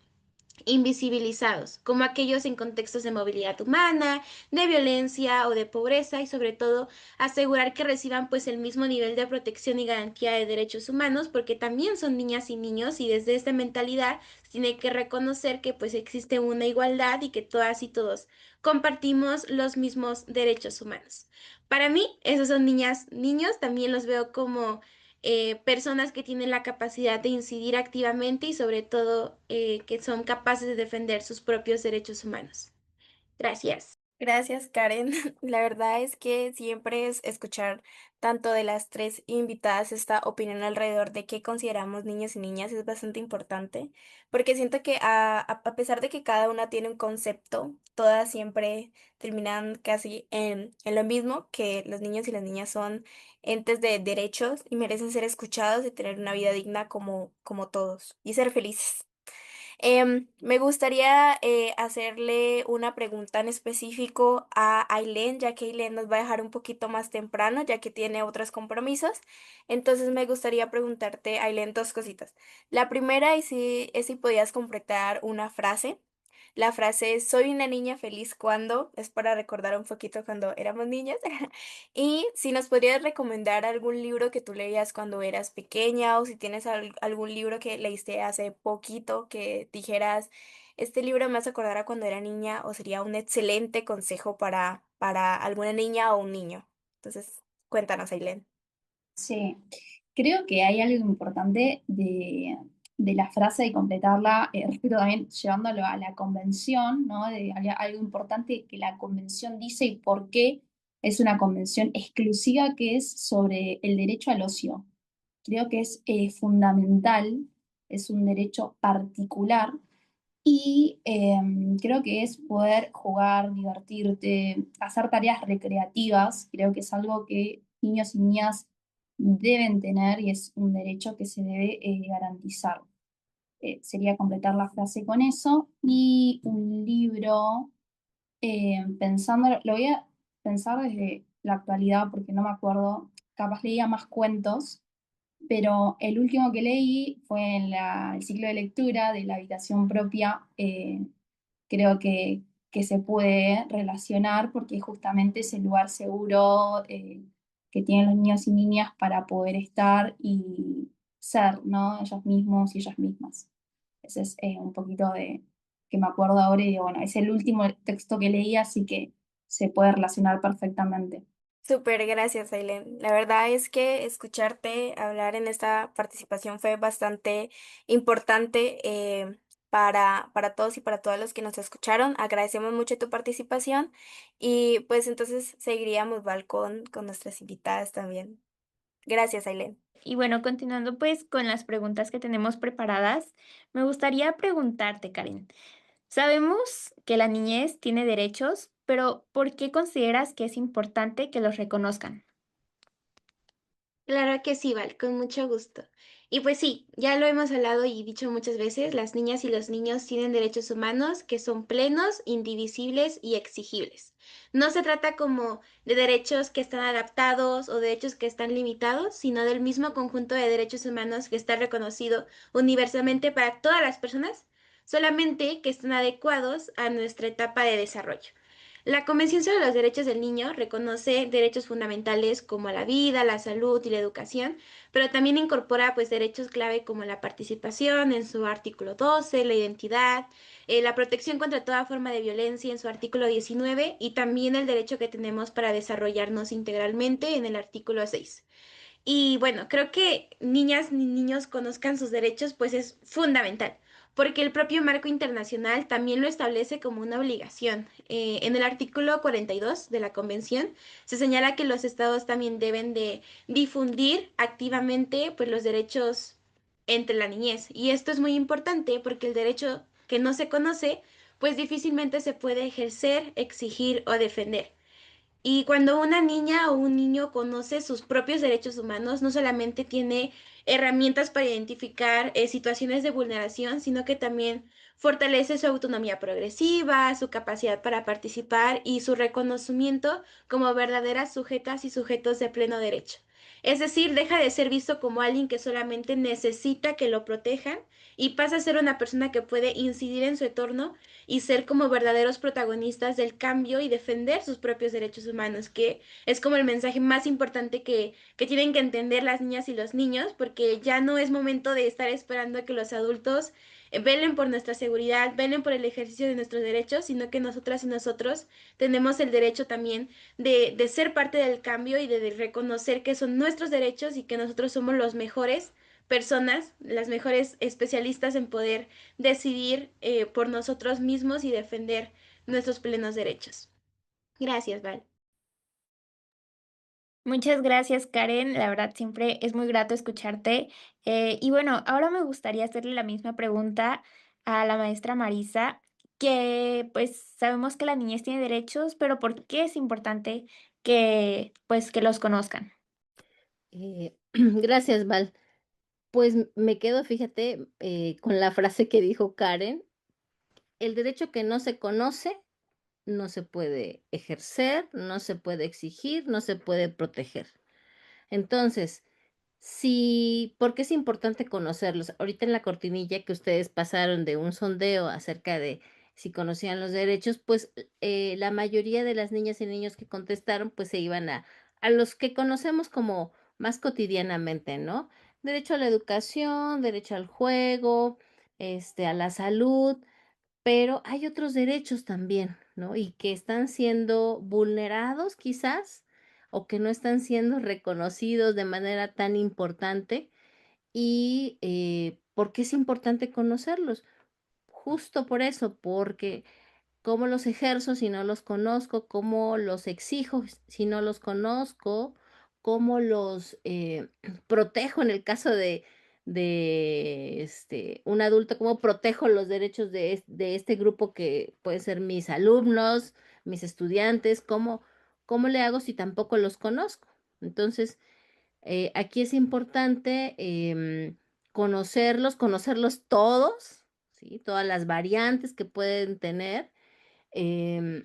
invisibilizados, como aquellos en contextos de movilidad humana, de violencia o de pobreza, y sobre todo asegurar que reciban pues el mismo nivel de protección y garantía de derechos humanos, porque también son niñas y niños, y desde esta mentalidad se tiene que reconocer que pues existe una igualdad y que todas y todos compartimos los mismos derechos humanos. Para mí, esos son niñas, niños, también los veo como personas que tienen la capacidad de incidir activamente y sobre todo que son capaces de defender sus propios derechos humanos. Gracias. Gracias, Karen. La verdad es que siempre es escuchar tanto de las tres invitadas esta opinión alrededor de qué consideramos niños y niñas es bastante importante, porque siento que a pesar de que cada una tiene un concepto, todas siempre terminan casi en lo mismo, que los niños y las niñas son entes de derechos y merecen ser escuchados y tener una vida digna como todos y ser felices. Me gustaría hacerle una pregunta en específico a Ailén, ya que Ailén nos va a dejar un poquito más temprano, ya que tiene otros compromisos. Entonces me gustaría preguntarte, Ailén, dos cositas. La primera es si podías completar una frase. La frase es, soy una niña feliz cuando, es para recordar un poquito cuando éramos niñas. Y si nos podrías recomendar algún libro que tú leías cuando eras pequeña o si tienes algún libro que leíste hace poquito que dijeras, este libro me hace acordar a cuando era niña o sería un excelente consejo para alguna niña o un niño. Entonces, cuéntanos, Ailén. Sí, creo que hay algo importante de la frase y completarla, respecto también llevándolo a la convención, ¿no? Hay algo importante que la convención dice y por qué es una convención exclusiva que es sobre el derecho al ocio. Creo que es fundamental, es un derecho particular y creo que es poder jugar, divertirte, hacer tareas recreativas. Creo que es algo que niños y niñas deben tener y es un derecho que se debe garantizar. Sería completar la frase con eso. Y un libro, pensando, lo voy a pensar desde la actualidad porque no me acuerdo, capaz leía más cuentos, pero el último que leí fue en el ciclo de lectura de la habitación propia. Creo que se puede relacionar porque justamente es el lugar seguro que tienen los niños y niñas para poder estar y ser, ¿no? Ellos mismos y ellas mismas. Ese es un poquito de que me acuerdo ahora y digo, bueno, es el último texto que leí, así que se puede relacionar perfectamente. Súper, gracias, Aileen. La verdad es que escucharte hablar en esta participación fue bastante importante para todos y para todas los que nos escucharon. Agradecemos mucho tu participación y pues entonces seguiríamos, Val, con nuestras invitadas también. Gracias, Aileen. Y bueno, continuando pues con las preguntas que tenemos preparadas, me gustaría preguntarte, Karen. Sabemos que la niñez tiene derechos, pero ¿por qué consideras que es importante que los reconozcan? Claro que sí, Val, con mucho gusto. Y pues sí, ya lo hemos hablado y dicho muchas veces, las niñas y los niños tienen derechos humanos que son plenos, indivisibles y exigibles. No se trata como de derechos que están adaptados o derechos que están limitados, sino del mismo conjunto de derechos humanos que está reconocido universalmente para todas las personas, solamente que están adecuados a nuestra etapa de desarrollo. La Convención sobre los Derechos del Niño reconoce derechos fundamentales como la vida, la salud y la educación, pero también incorpora pues derechos clave como la participación en su artículo 12, la identidad, la protección contra toda forma de violencia en su artículo 19 y también el derecho que tenemos para desarrollarnos integralmente en el artículo 6. Y bueno, creo que niñas ni niños conozcan sus derechos, pues es fundamental, porque el propio marco internacional también lo establece como una obligación. En el artículo 42 de la Convención se señala que los estados también deben de difundir activamente pues, los derechos entre la niñez. Y esto es muy importante porque el derecho que no se conoce, pues difícilmente se puede ejercer, exigir o defender. Y cuando una niña o un niño conoce sus propios derechos humanos, no solamente tiene herramientas para identificar situaciones de vulneración, sino que también fortalece su autonomía progresiva, su capacidad para participar y su reconocimiento como verdaderas sujetas y sujetos de pleno derecho. Es decir, deja de ser visto como alguien que solamente necesita que lo protejan y pasa a ser una persona que puede incidir en su entorno y ser como verdaderos protagonistas del cambio y defender sus propios derechos humanos, que es como el mensaje más importante que tienen que entender las niñas y los niños, porque ya no es momento de estar esperando a que los adultos velen por nuestra seguridad, velen por el ejercicio de nuestros derechos, sino que nosotras y nosotros tenemos el derecho también de ser parte del cambio y de reconocer que son nuestros derechos y que nosotros somos los mejores personas, las mejores especialistas en poder decidir por nosotros mismos y defender nuestros plenos derechos. Gracias, Val. Muchas gracias, Karen. La verdad, siempre es muy grato escucharte. Y bueno, ahora me gustaría hacerle la misma pregunta a la maestra Marisa, que pues sabemos que la niñez tiene derechos, pero ¿por qué es importante que pues que los conozcan? Gracias, Val. Pues me quedo, fíjate, con la frase que dijo Karen, el derecho que no se conoce no se puede ejercer, no se puede exigir, no se puede proteger. Entonces, sí, ¿por qué es importante conocerlos? Ahorita en la cortinilla que ustedes pasaron de un sondeo acerca de si conocían los derechos, pues la mayoría de las niñas y niños que contestaron, pues se iban a los que conocemos como más cotidianamente, ¿no? Derecho a la educación, derecho al juego, a la salud, pero hay otros derechos también, ¿no? Y que están siendo vulnerados quizás o que no están siendo reconocidos de manera tan importante. ¿Y por qué es importante conocerlos? Justo por eso, porque ¿cómo los ejerzo si no los conozco? ¿Cómo los exijo si no los conozco? ¿Cómo los protejo en el caso de un adulto? ¿Cómo protejo los derechos de este grupo que pueden ser mis alumnos, mis estudiantes? ¿Cómo le hago si tampoco los conozco? Entonces, aquí es importante conocerlos todos, ¿sí? Todas las variantes que pueden tener, em,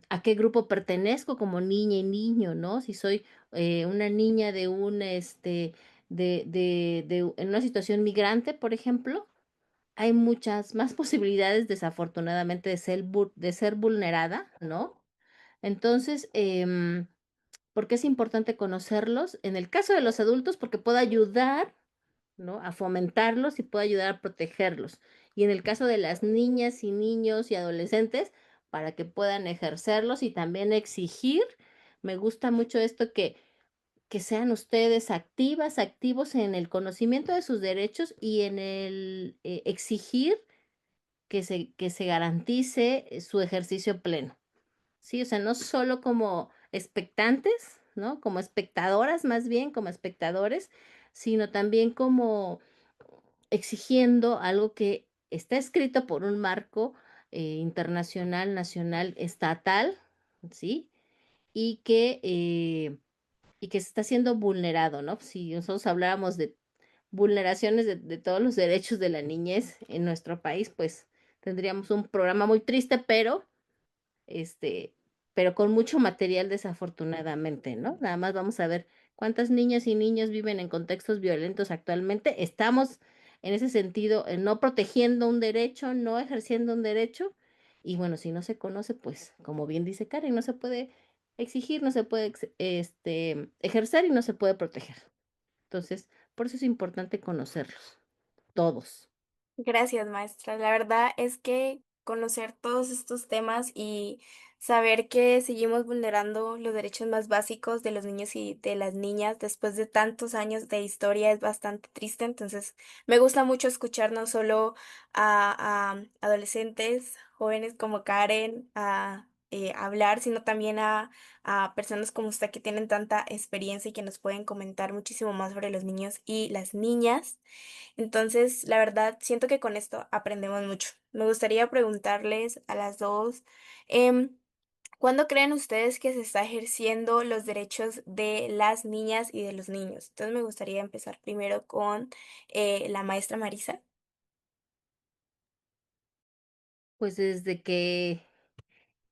a qué grupo pertenezco como niña y niño, ¿no? Si soy una niña de en una situación migrante, por ejemplo, hay muchas más posibilidades, desafortunadamente, de ser vulnerada, ¿no? Entonces, ¿por qué es importante conocerlos? En el caso de los adultos, porque puedo ayudar, ¿no? A fomentarlos y puedo ayudar a protegerlos. Y en el caso de las niñas y niños y adolescentes, para que puedan ejercerlos y también exigir. Me gusta mucho esto que sean ustedes activas, activos en el conocimiento de sus derechos y en el exigir que se garantice su ejercicio pleno. Sí, o sea, no solo como expectantes, ¿no? Como espectadoras, más bien, como espectadores, sino también como exigiendo algo que está escrito por un marco internacional, nacional, estatal, ¿sí? Y que se está siendo vulnerado, ¿no? Si nosotros habláramos de vulneraciones de todos los derechos de la niñez en nuestro país, pues tendríamos un programa muy triste, este, pero con mucho material desafortunadamente, ¿no? Nada más vamos a ver cuántas niñas y niños viven en contextos violentos actualmente. Estamos en ese sentido no protegiendo un derecho, no ejerciendo un derecho. Y bueno, si no se conoce, pues como bien dice Karen, no se puede exigir, no se puede ejercer y no se puede proteger. Entonces, por eso es importante conocerlos, todos. Gracias, maestra. La verdad es que conocer todos estos temas y saber que seguimos vulnerando los derechos más básicos de los niños y de las niñas después de tantos años de historia es bastante triste. Entonces, me gusta mucho escuchar no solo a adolescentes, jóvenes como Karen, a hablar, sino también a personas como usted que tienen tanta experiencia y que nos pueden comentar muchísimo más sobre los niños y las niñas. Entonces, la verdad, siento que con esto aprendemos mucho. Me gustaría preguntarles a las dos, em, ¿Cuándo creen ustedes que se está ejerciendo los derechos de las niñas y de los niños? Entonces me gustaría empezar primero con la maestra Marisa. Pues desde que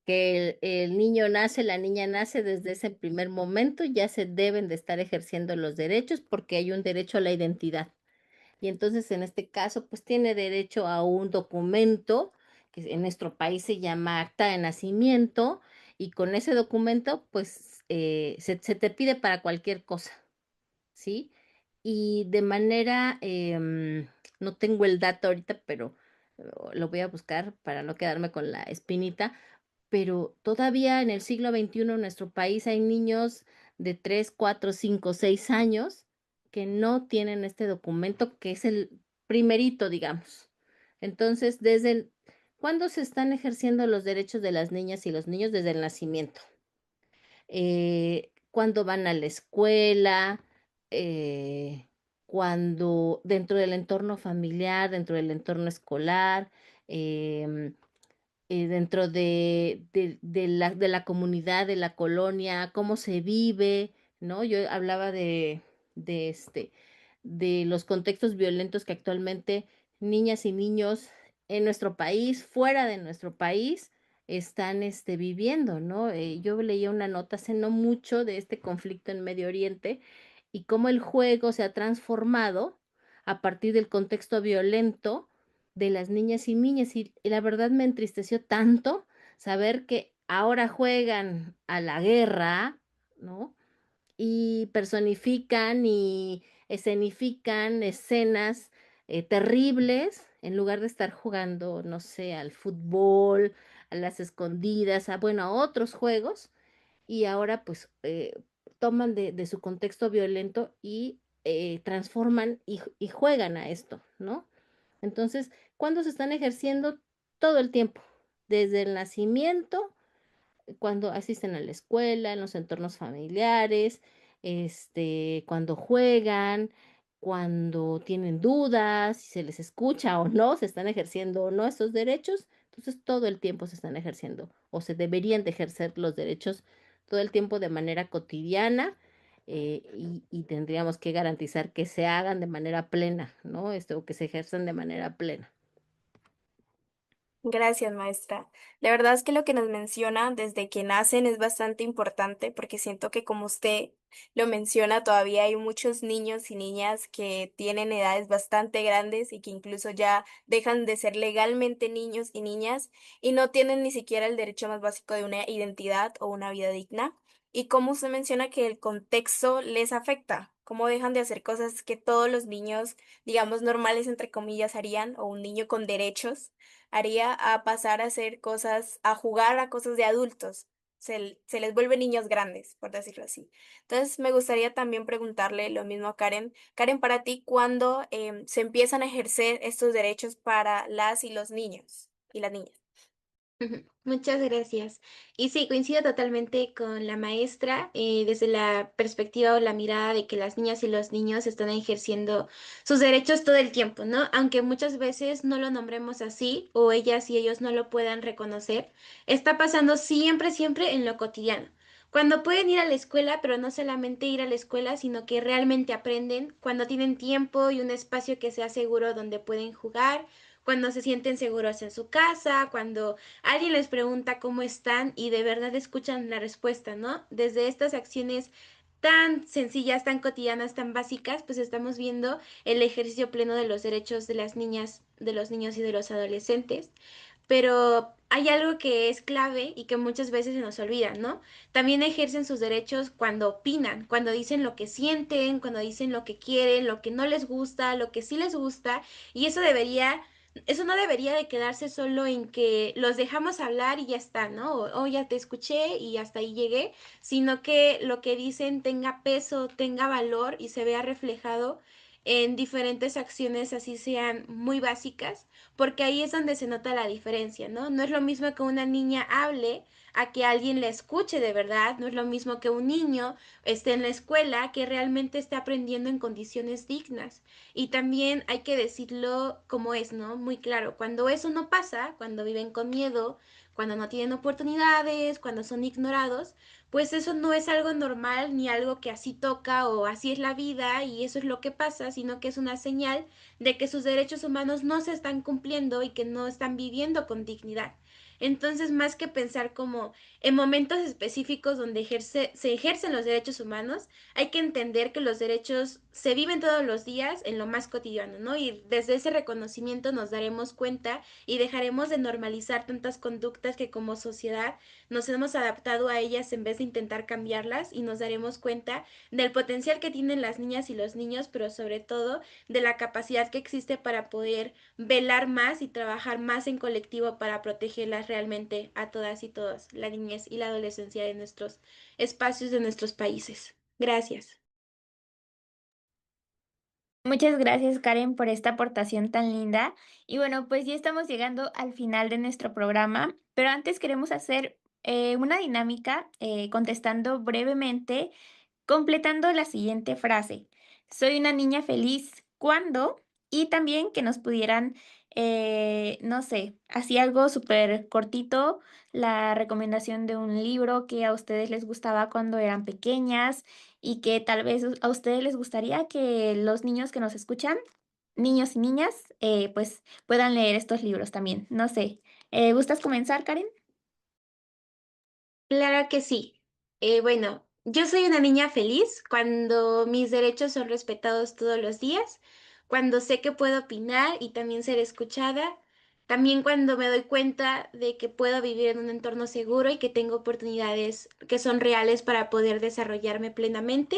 el niño nace, la niña nace, desde ese primer momento ya se deben de estar ejerciendo los derechos porque hay un derecho a la identidad. Y entonces en este caso, pues tiene derecho a un documento que en nuestro país se llama acta de nacimiento y con ese documento, pues se te pide para cualquier cosa, ¿sí? Y de manera, no tengo el dato ahorita, pero lo voy a buscar para no quedarme con la espinita, pero todavía en el siglo XXI en nuestro país hay niños de 3, 4, 5, 6 años que no tienen este documento, que es el primerito, digamos. Entonces, ¿cuándo se están ejerciendo los derechos de las niñas y los niños? Desde el nacimiento. Cuando van a la escuela, eh, cuando dentro del entorno familiar, dentro del entorno escolar, em, dentro de la comunidad, de la colonia, cómo se vive, ¿no? Yo hablaba de, este, de los contextos violentos que actualmente niñas y niños en nuestro país, fuera de nuestro país, están viviendo, ¿no? Yo leía una nota hace no mucho de este conflicto en Medio Oriente y cómo el juego se ha transformado a partir del contexto violento de las niñas y niñas y la verdad me entristeció tanto saber que ahora juegan a la guerra, ¿no? Y personifican y escenifican escenas terribles en lugar de estar jugando, no sé, al fútbol, a las escondidas, bueno, a otros juegos y ahora pues toman de su contexto violento y transforman y juegan a esto, ¿no? Entonces, ¿cuándo se están ejerciendo? Todo el tiempo, desde el nacimiento, cuando asisten a la escuela, en los entornos familiares, cuando juegan, cuando tienen dudas, si se les escucha o no, se están ejerciendo o no esos derechos. Entonces, todo el tiempo se están ejerciendo o se deberían de ejercer los derechos todo el tiempo de manera cotidiana. Y tendríamos que garantizar que se hagan de manera plena, ¿no? O que se ejerzan de manera plena. Gracias, maestra. La verdad es que lo que nos menciona desde que nacen es bastante importante porque siento que como usted lo menciona, todavía hay muchos niños y niñas que tienen edades bastante grandes y que incluso ya dejan de ser legalmente niños y niñas y no tienen ni siquiera el derecho más básico de una identidad o una vida digna. Y como usted menciona que el contexto les afecta, cómo dejan de hacer cosas que todos los niños, digamos, normales, entre comillas, harían, o un niño con derechos haría a pasar a hacer cosas, a jugar a cosas de adultos. Se les vuelve niños grandes, por decirlo así. Entonces, me gustaría también preguntarle lo mismo a Karen. Karen, para ti, ¿cuándo se empiezan a ejercer estos derechos para las y los niños y las niñas? Ujú, muchas gracias. Y sí, coincido totalmente con la maestra desde la perspectiva o la mirada de que las niñas y los niños están ejerciendo sus derechos todo el tiempo, ¿no? Aunque muchas veces no lo nombremos así o ellas y ellos no lo puedan reconocer, está pasando siempre, siempre en lo cotidiano. Cuando pueden ir a la escuela, pero no solamente ir a la escuela, sino que realmente aprenden, cuando tienen tiempo y un espacio que sea seguro donde pueden jugar, cuando se sienten seguros en su casa, cuando alguien les pregunta cómo están y de verdad escuchan la respuesta, ¿no? Desde estas acciones tan sencillas, tan cotidianas, tan básicas, pues estamos viendo el ejercicio pleno de los derechos de las niñas, de los niños y de los adolescentes. Pero hay algo que es clave y que muchas veces se nos olvida, ¿no? También ejercen sus derechos cuando opinan, cuando dicen lo que sienten, cuando dicen lo que quieren, lo que no les gusta, lo que sí les gusta, y eso no debería de quedarse solo en que los dejamos hablar y ya está, ¿no? O ya te escuché y hasta ahí llegué, sino que lo que dicen tenga peso, tenga valor y se vea reflejado en diferentes acciones, así sean muy básicas, porque ahí es donde se nota la diferencia, ¿no? No es lo mismo que una niña hable a que alguien le escuche de verdad. No es lo mismo que un niño esté en la escuela que realmente esté aprendiendo en condiciones dignas. Y también hay que decirlo como es, ¿no? Muy claro, cuando eso no pasa, cuando viven con miedo, cuando no tienen oportunidades, cuando son ignorados, pues eso no es algo normal ni algo que así toca o así es la vida y eso es lo que pasa, sino que es una señal de que sus derechos humanos no se están cumpliendo y que no están viviendo con dignidad. Entonces, más que pensar como en momentos específicos donde se ejercen los derechos humanos, hay que entender que los derechos se viven todos los días en lo más cotidiano, ¿no? Y desde ese reconocimiento nos daremos cuenta y dejaremos de normalizar tantas conductas que como sociedad nos hemos adaptado a ellas en vez de intentar cambiarlas y nos daremos cuenta del potencial que tienen las niñas y los niños, pero sobre todo de la capacidad que existe para poder velar más y trabajar más en colectivo para protegerlas realmente a todas y todos, la niñez y la adolescencia de nuestros espacios, de nuestros países. Gracias. Muchas gracias, Karen, por esta aportación tan linda. Y bueno, pues ya estamos llegando al final de nuestro programa, pero antes queremos hacer una dinámica contestando brevemente, completando la siguiente frase. Soy una niña feliz cuando, y también que nos pudieran, no sé, así algo súper cortito, la recomendación de un libro que a ustedes les gustaba cuando eran pequeñas y que tal vez a ustedes les gustaría que los niños que nos escuchan, niños y niñas, pues puedan leer estos libros también. No sé, ¿gustas comenzar, Karen? Claro que sí. Bueno, yo soy una niña feliz cuando mis derechos son respetados todos los días, cuando sé que puedo opinar y también ser escuchada, también cuando me doy cuenta de que puedo vivir en un entorno seguro y que tengo oportunidades que son reales para poder desarrollarme plenamente,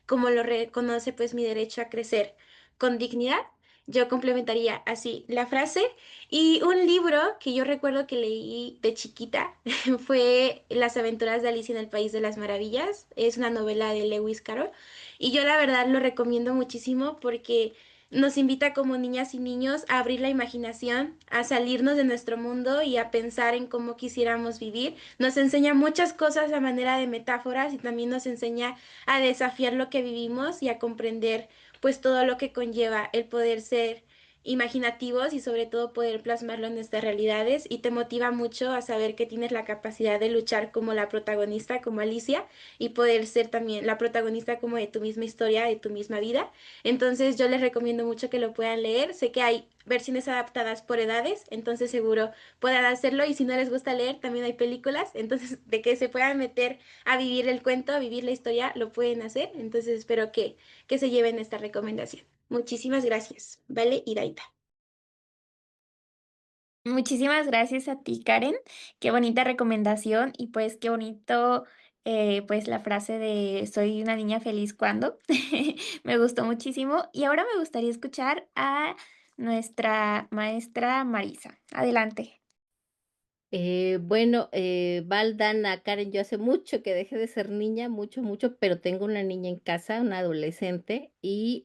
como lo reconoce pues mi derecho a crecer con dignidad. Yo complementaría así la frase y un libro que yo recuerdo que leí de chiquita fue Las aventuras de Alicia en el País de las Maravillas. Es una novela de Lewis Carroll y yo la verdad lo recomiendo muchísimo porque nos invita como niñas y niños a abrir la imaginación, a salirnos de nuestro mundo y a pensar en cómo quisiéramos vivir. Nos enseña muchas cosas a manera de metáforas y también nos enseña a desafiar lo que vivimos y a comprender pues todo lo que conlleva el poder ser imaginativos y sobre todo poder plasmarlo en nuestras realidades y te motiva mucho a saber que tienes la capacidad de luchar como la protagonista, como Alicia, y poder ser también la protagonista como de tu misma historia, de tu misma vida. Entonces yo les recomiendo mucho que lo puedan leer. Sé que hay versiones adaptadas por edades, entonces seguro puedan hacerlo y si no les gusta leer, también hay películas, entonces de que se puedan meter a vivir el cuento, a vivir la historia, lo pueden hacer. Entonces espero que se lleven esta recomendación. Muchísimas gracias. Vale y Daita. Muchísimas gracias a ti, Karen. Qué bonita recomendación y pues qué bonito, pues la frase de soy una niña feliz cuando. Me gustó muchísimo y ahora me gustaría escuchar a nuestra maestra Marisa. Adelante. Bueno, Valdana, Karen, yo hace mucho que dejé de ser niña, mucho, mucho, pero tengo una niña en casa, una adolescente, y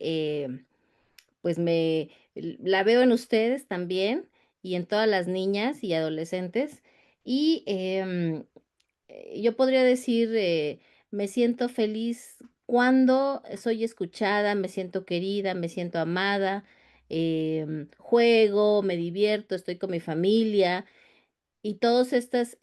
pues la veo en ustedes también y en todas las niñas y adolescentes. Y yo podría decir, me siento feliz cuando soy escuchada, me siento querida, me siento amada, juego, me divierto, estoy con mi familia y todas estas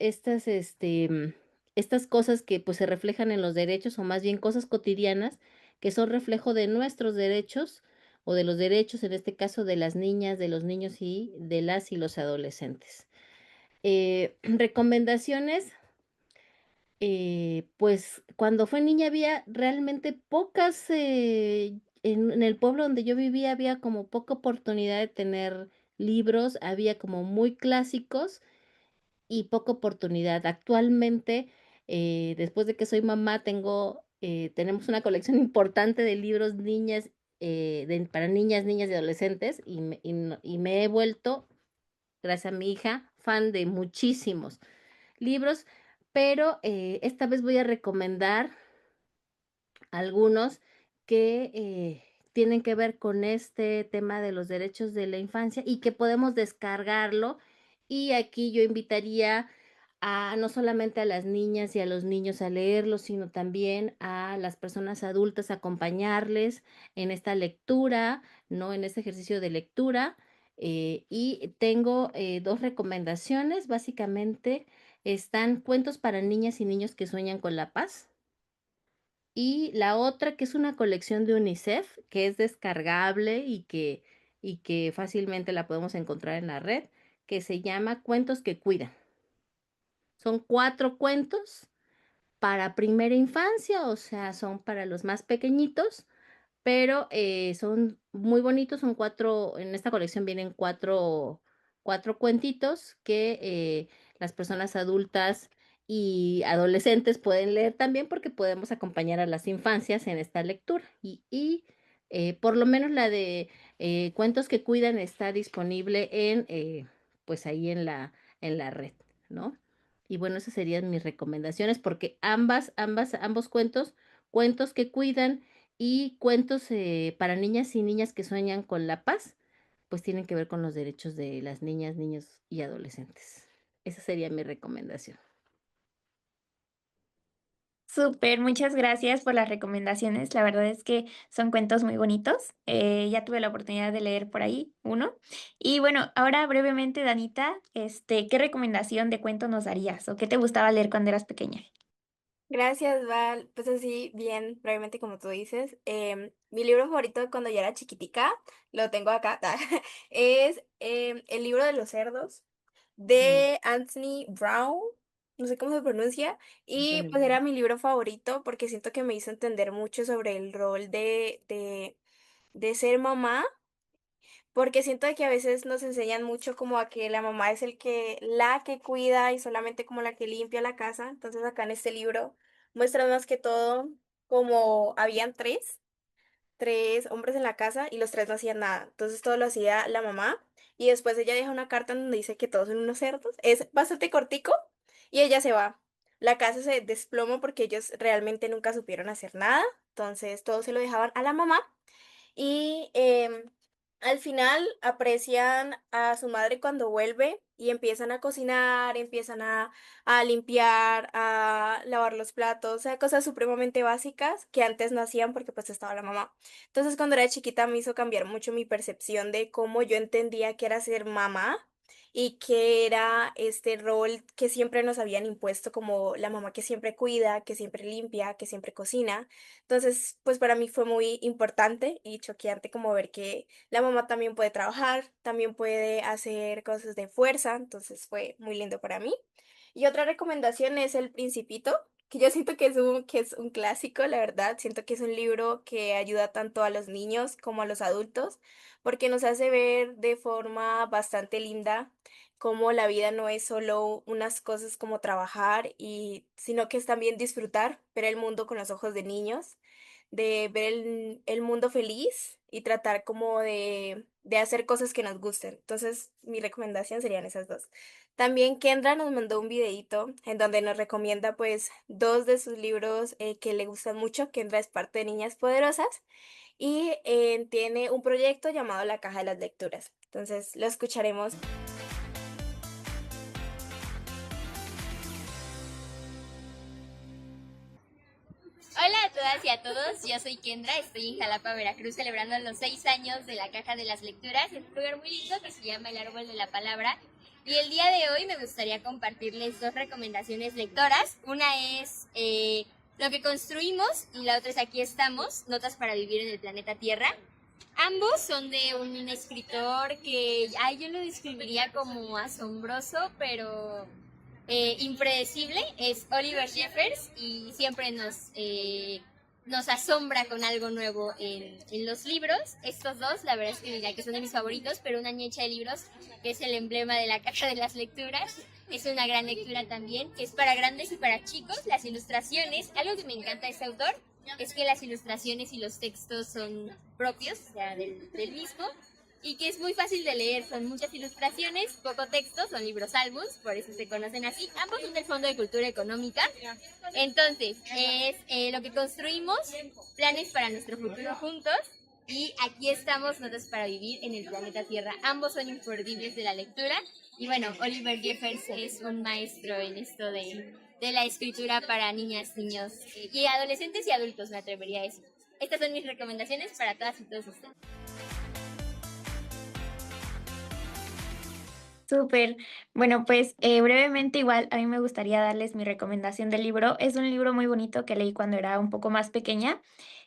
cosas que pues se reflejan en los derechos, o más bien cosas cotidianas, que son reflejo de nuestros derechos, o de los derechos, en este caso, de las niñas, de los niños y de las y los adolescentes. Recomendaciones, pues cuando fue niña había realmente pocas, en el pueblo donde yo vivía había como poca oportunidad de tener libros, había como muy clásicos y poca oportunidad. Actualmente, después de que soy mamá, tenemos una colección importante de libros niñas, para niñas, niñas y adolescentes, y me he vuelto, gracias a mi hija, fan de muchísimos libros, pero esta vez voy a recomendar algunos que tienen que ver con este tema de los derechos de la infancia y que podemos descargarlo. Y aquí yo invitaría no solamente a las niñas y a los niños a leerlos, sino también a las personas adultas a acompañarles en esta lectura, ¿no? En este ejercicio de lectura. Y tengo 2 recomendaciones. Básicamente están cuentos para niñas y niños que sueñan con la paz. Y la otra, que es una colección de UNICEF, que es descargable y que fácilmente la podemos encontrar en la red, que se llama Cuentos que Cuidan. Son 4 cuentos para primera infancia, o sea, son para los más pequeñitos, pero son muy bonitos, son 4, en esta colección vienen 4 cuentitos que las personas adultas y adolescentes pueden leer también porque podemos acompañar a las infancias en esta lectura. Por lo menos la de Cuentos que Cuidan está disponible pues ahí en la red, ¿no? Y bueno, esas serían mis recomendaciones porque ambos cuentos que cuidan y cuentos para niñas y niñas que sueñan con la paz, pues tienen que ver con los derechos de las niñas, niños y adolescentes. Esa sería mi recomendación. Súper, muchas gracias por las recomendaciones. La verdad es que son cuentos muy bonitos. Ya tuve la oportunidad de leer por ahí uno. Y bueno, ahora brevemente, Danita, ¿qué recomendación de cuento nos darías o qué te gustaba leer cuando eras pequeña? Gracias, Val. Pues así, bien, brevemente como tú dices. Mi libro favorito de cuando yo era chiquitica, lo tengo acá, es El libro de los cerdos de Anthony Brown, no sé cómo se pronuncia, y pues era mi libro favorito porque siento que me hizo entender mucho sobre el rol de ser mamá, porque siento de que a veces nos enseñan mucho como a que la mamá es la que cuida y solamente como la que limpia la casa. Entonces acá en este libro muestran más que todo como habían tres hombres en la casa y los tres no hacían nada. Entonces todo lo hacía la mamá y después ella deja una carta en donde dice que todos son unos cerdos. Es bastante cortico y ella se va. La casa se desploma porque ellos realmente nunca supieron hacer nada. Entonces todo se lo dejaban a la mamá y al final aprecian a su madre cuando vuelve y empiezan a cocinar, empiezan a limpiar, a lavar los platos, o sea, cosas supremamente básicas que antes no hacían porque pues estaba la mamá. Entonces cuando era chiquita me hizo cambiar mucho mi percepción de cómo yo entendía que era ser mamá y que era este rol que siempre nos habían impuesto como la mamá que siempre cuida, que siempre limpia, que siempre cocina. Entonces, pues para mí fue muy importante y choqueante como ver que la mamá también puede trabajar, también puede hacer cosas de fuerza, entonces fue muy lindo para mí. Y otra recomendación es El Principito, que yo siento que es un clásico, la verdad. Siento que es un libro que ayuda tanto a los niños como a los adultos, porque nos hace ver de forma bastante linda cómo la vida no es solo unas cosas como trabajar, sino que es también disfrutar, ver el mundo con los ojos de niños, de ver el mundo feliz y tratar como de hacer cosas que nos gusten. Entonces, mi recomendación serían esas dos. También Kendra nos mandó un videíto en donde nos recomienda pues 2 de sus libros que le gustan mucho. Kendra es parte de Niñas Poderosas y tiene un proyecto llamado La Caja de las Lecturas. Entonces, lo escucharemos. Hola a todas y a todos, yo soy Kendra, estoy en Jalapa, Veracruz, celebrando los 6 años de la Caja de las Lecturas, en un lugar muy lindo que se llama El Árbol de la Palabra. Y el día de hoy me gustaría compartirles 2 recomendaciones lectoras. Una es Lo que construimos y la otra es Aquí estamos, Notas para vivir en el planeta Tierra. Ambos son de un escritor que yo lo describiría como asombroso, pero impredecible. Es Oliver Jeffers y siempre nos asombra con algo nuevo en los libros. Estos dos, la verdad es que diría que son de mis favoritos, pero Una ñecha de libros, que es el emblema de la Caja de las Lecturas, es una gran lectura también, que es para grandes y para chicos. Las ilustraciones, algo que me encanta de este autor, es que las ilustraciones y los textos son propios, o sea, del mismo, y que es muy fácil de leer. Son muchas ilustraciones, poco texto, son libros álbums, por eso se conocen así. Ambos son del Fondo de Cultura Económica. Entonces, es Lo que construimos, planes para nuestro futuro juntos. Y aquí estamos nosotros para vivir en el planeta Tierra. Ambos son imperdibles de la lectura. Y bueno, Oliver Jeffers es un maestro en esto de la escritura para niñas, niños y adolescentes y adultos, me atrevería a decir. Estas son mis recomendaciones para todas y todos ustedes. Súper. Bueno, pues brevemente igual a mí me gustaría darles mi recomendación del libro. Es un libro muy bonito que leí cuando era un poco más pequeña.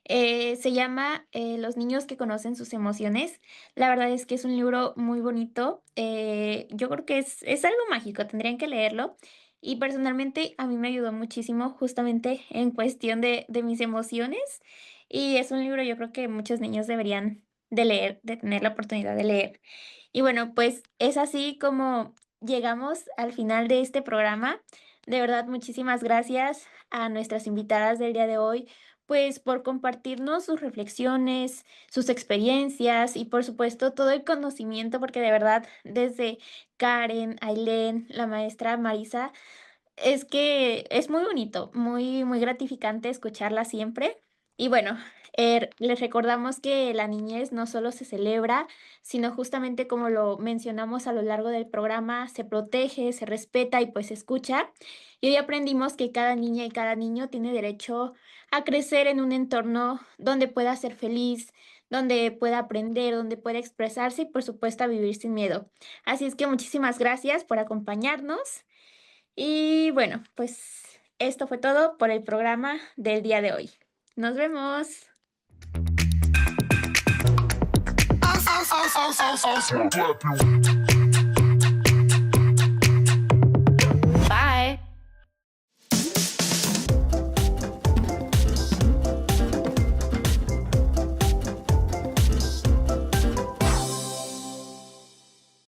Se llama Los niños que conocen sus emociones. La verdad es que es un libro muy bonito. Yo creo que es algo mágico, tendrían que leerlo. Y personalmente a mí me ayudó muchísimo justamente en cuestión de mis emociones. Y es un libro yo creo que muchos niños deberían de leer, de tener la oportunidad de leer. Y bueno, pues es así como llegamos al final de este programa. De verdad, muchísimas gracias a nuestras invitadas del día de hoy, pues por compartirnos sus reflexiones, sus experiencias y por supuesto todo el conocimiento, porque de verdad desde Karen, Ailén, la maestra Marisa, es que es muy bonito, muy, muy gratificante escucharla siempre. Y bueno, les recordamos que la niñez no solo se celebra, sino justamente como lo mencionamos a lo largo del programa, se protege, se respeta y pues se escucha. Y hoy aprendimos que cada niña y cada niño tiene derecho a crecer en un entorno donde pueda ser feliz, donde pueda aprender, donde pueda expresarse y por supuesto a vivir sin miedo. Así es que muchísimas gracias por acompañarnos. Y bueno, pues esto fue todo por el programa del día de hoy. Nos vemos. I'll slap you.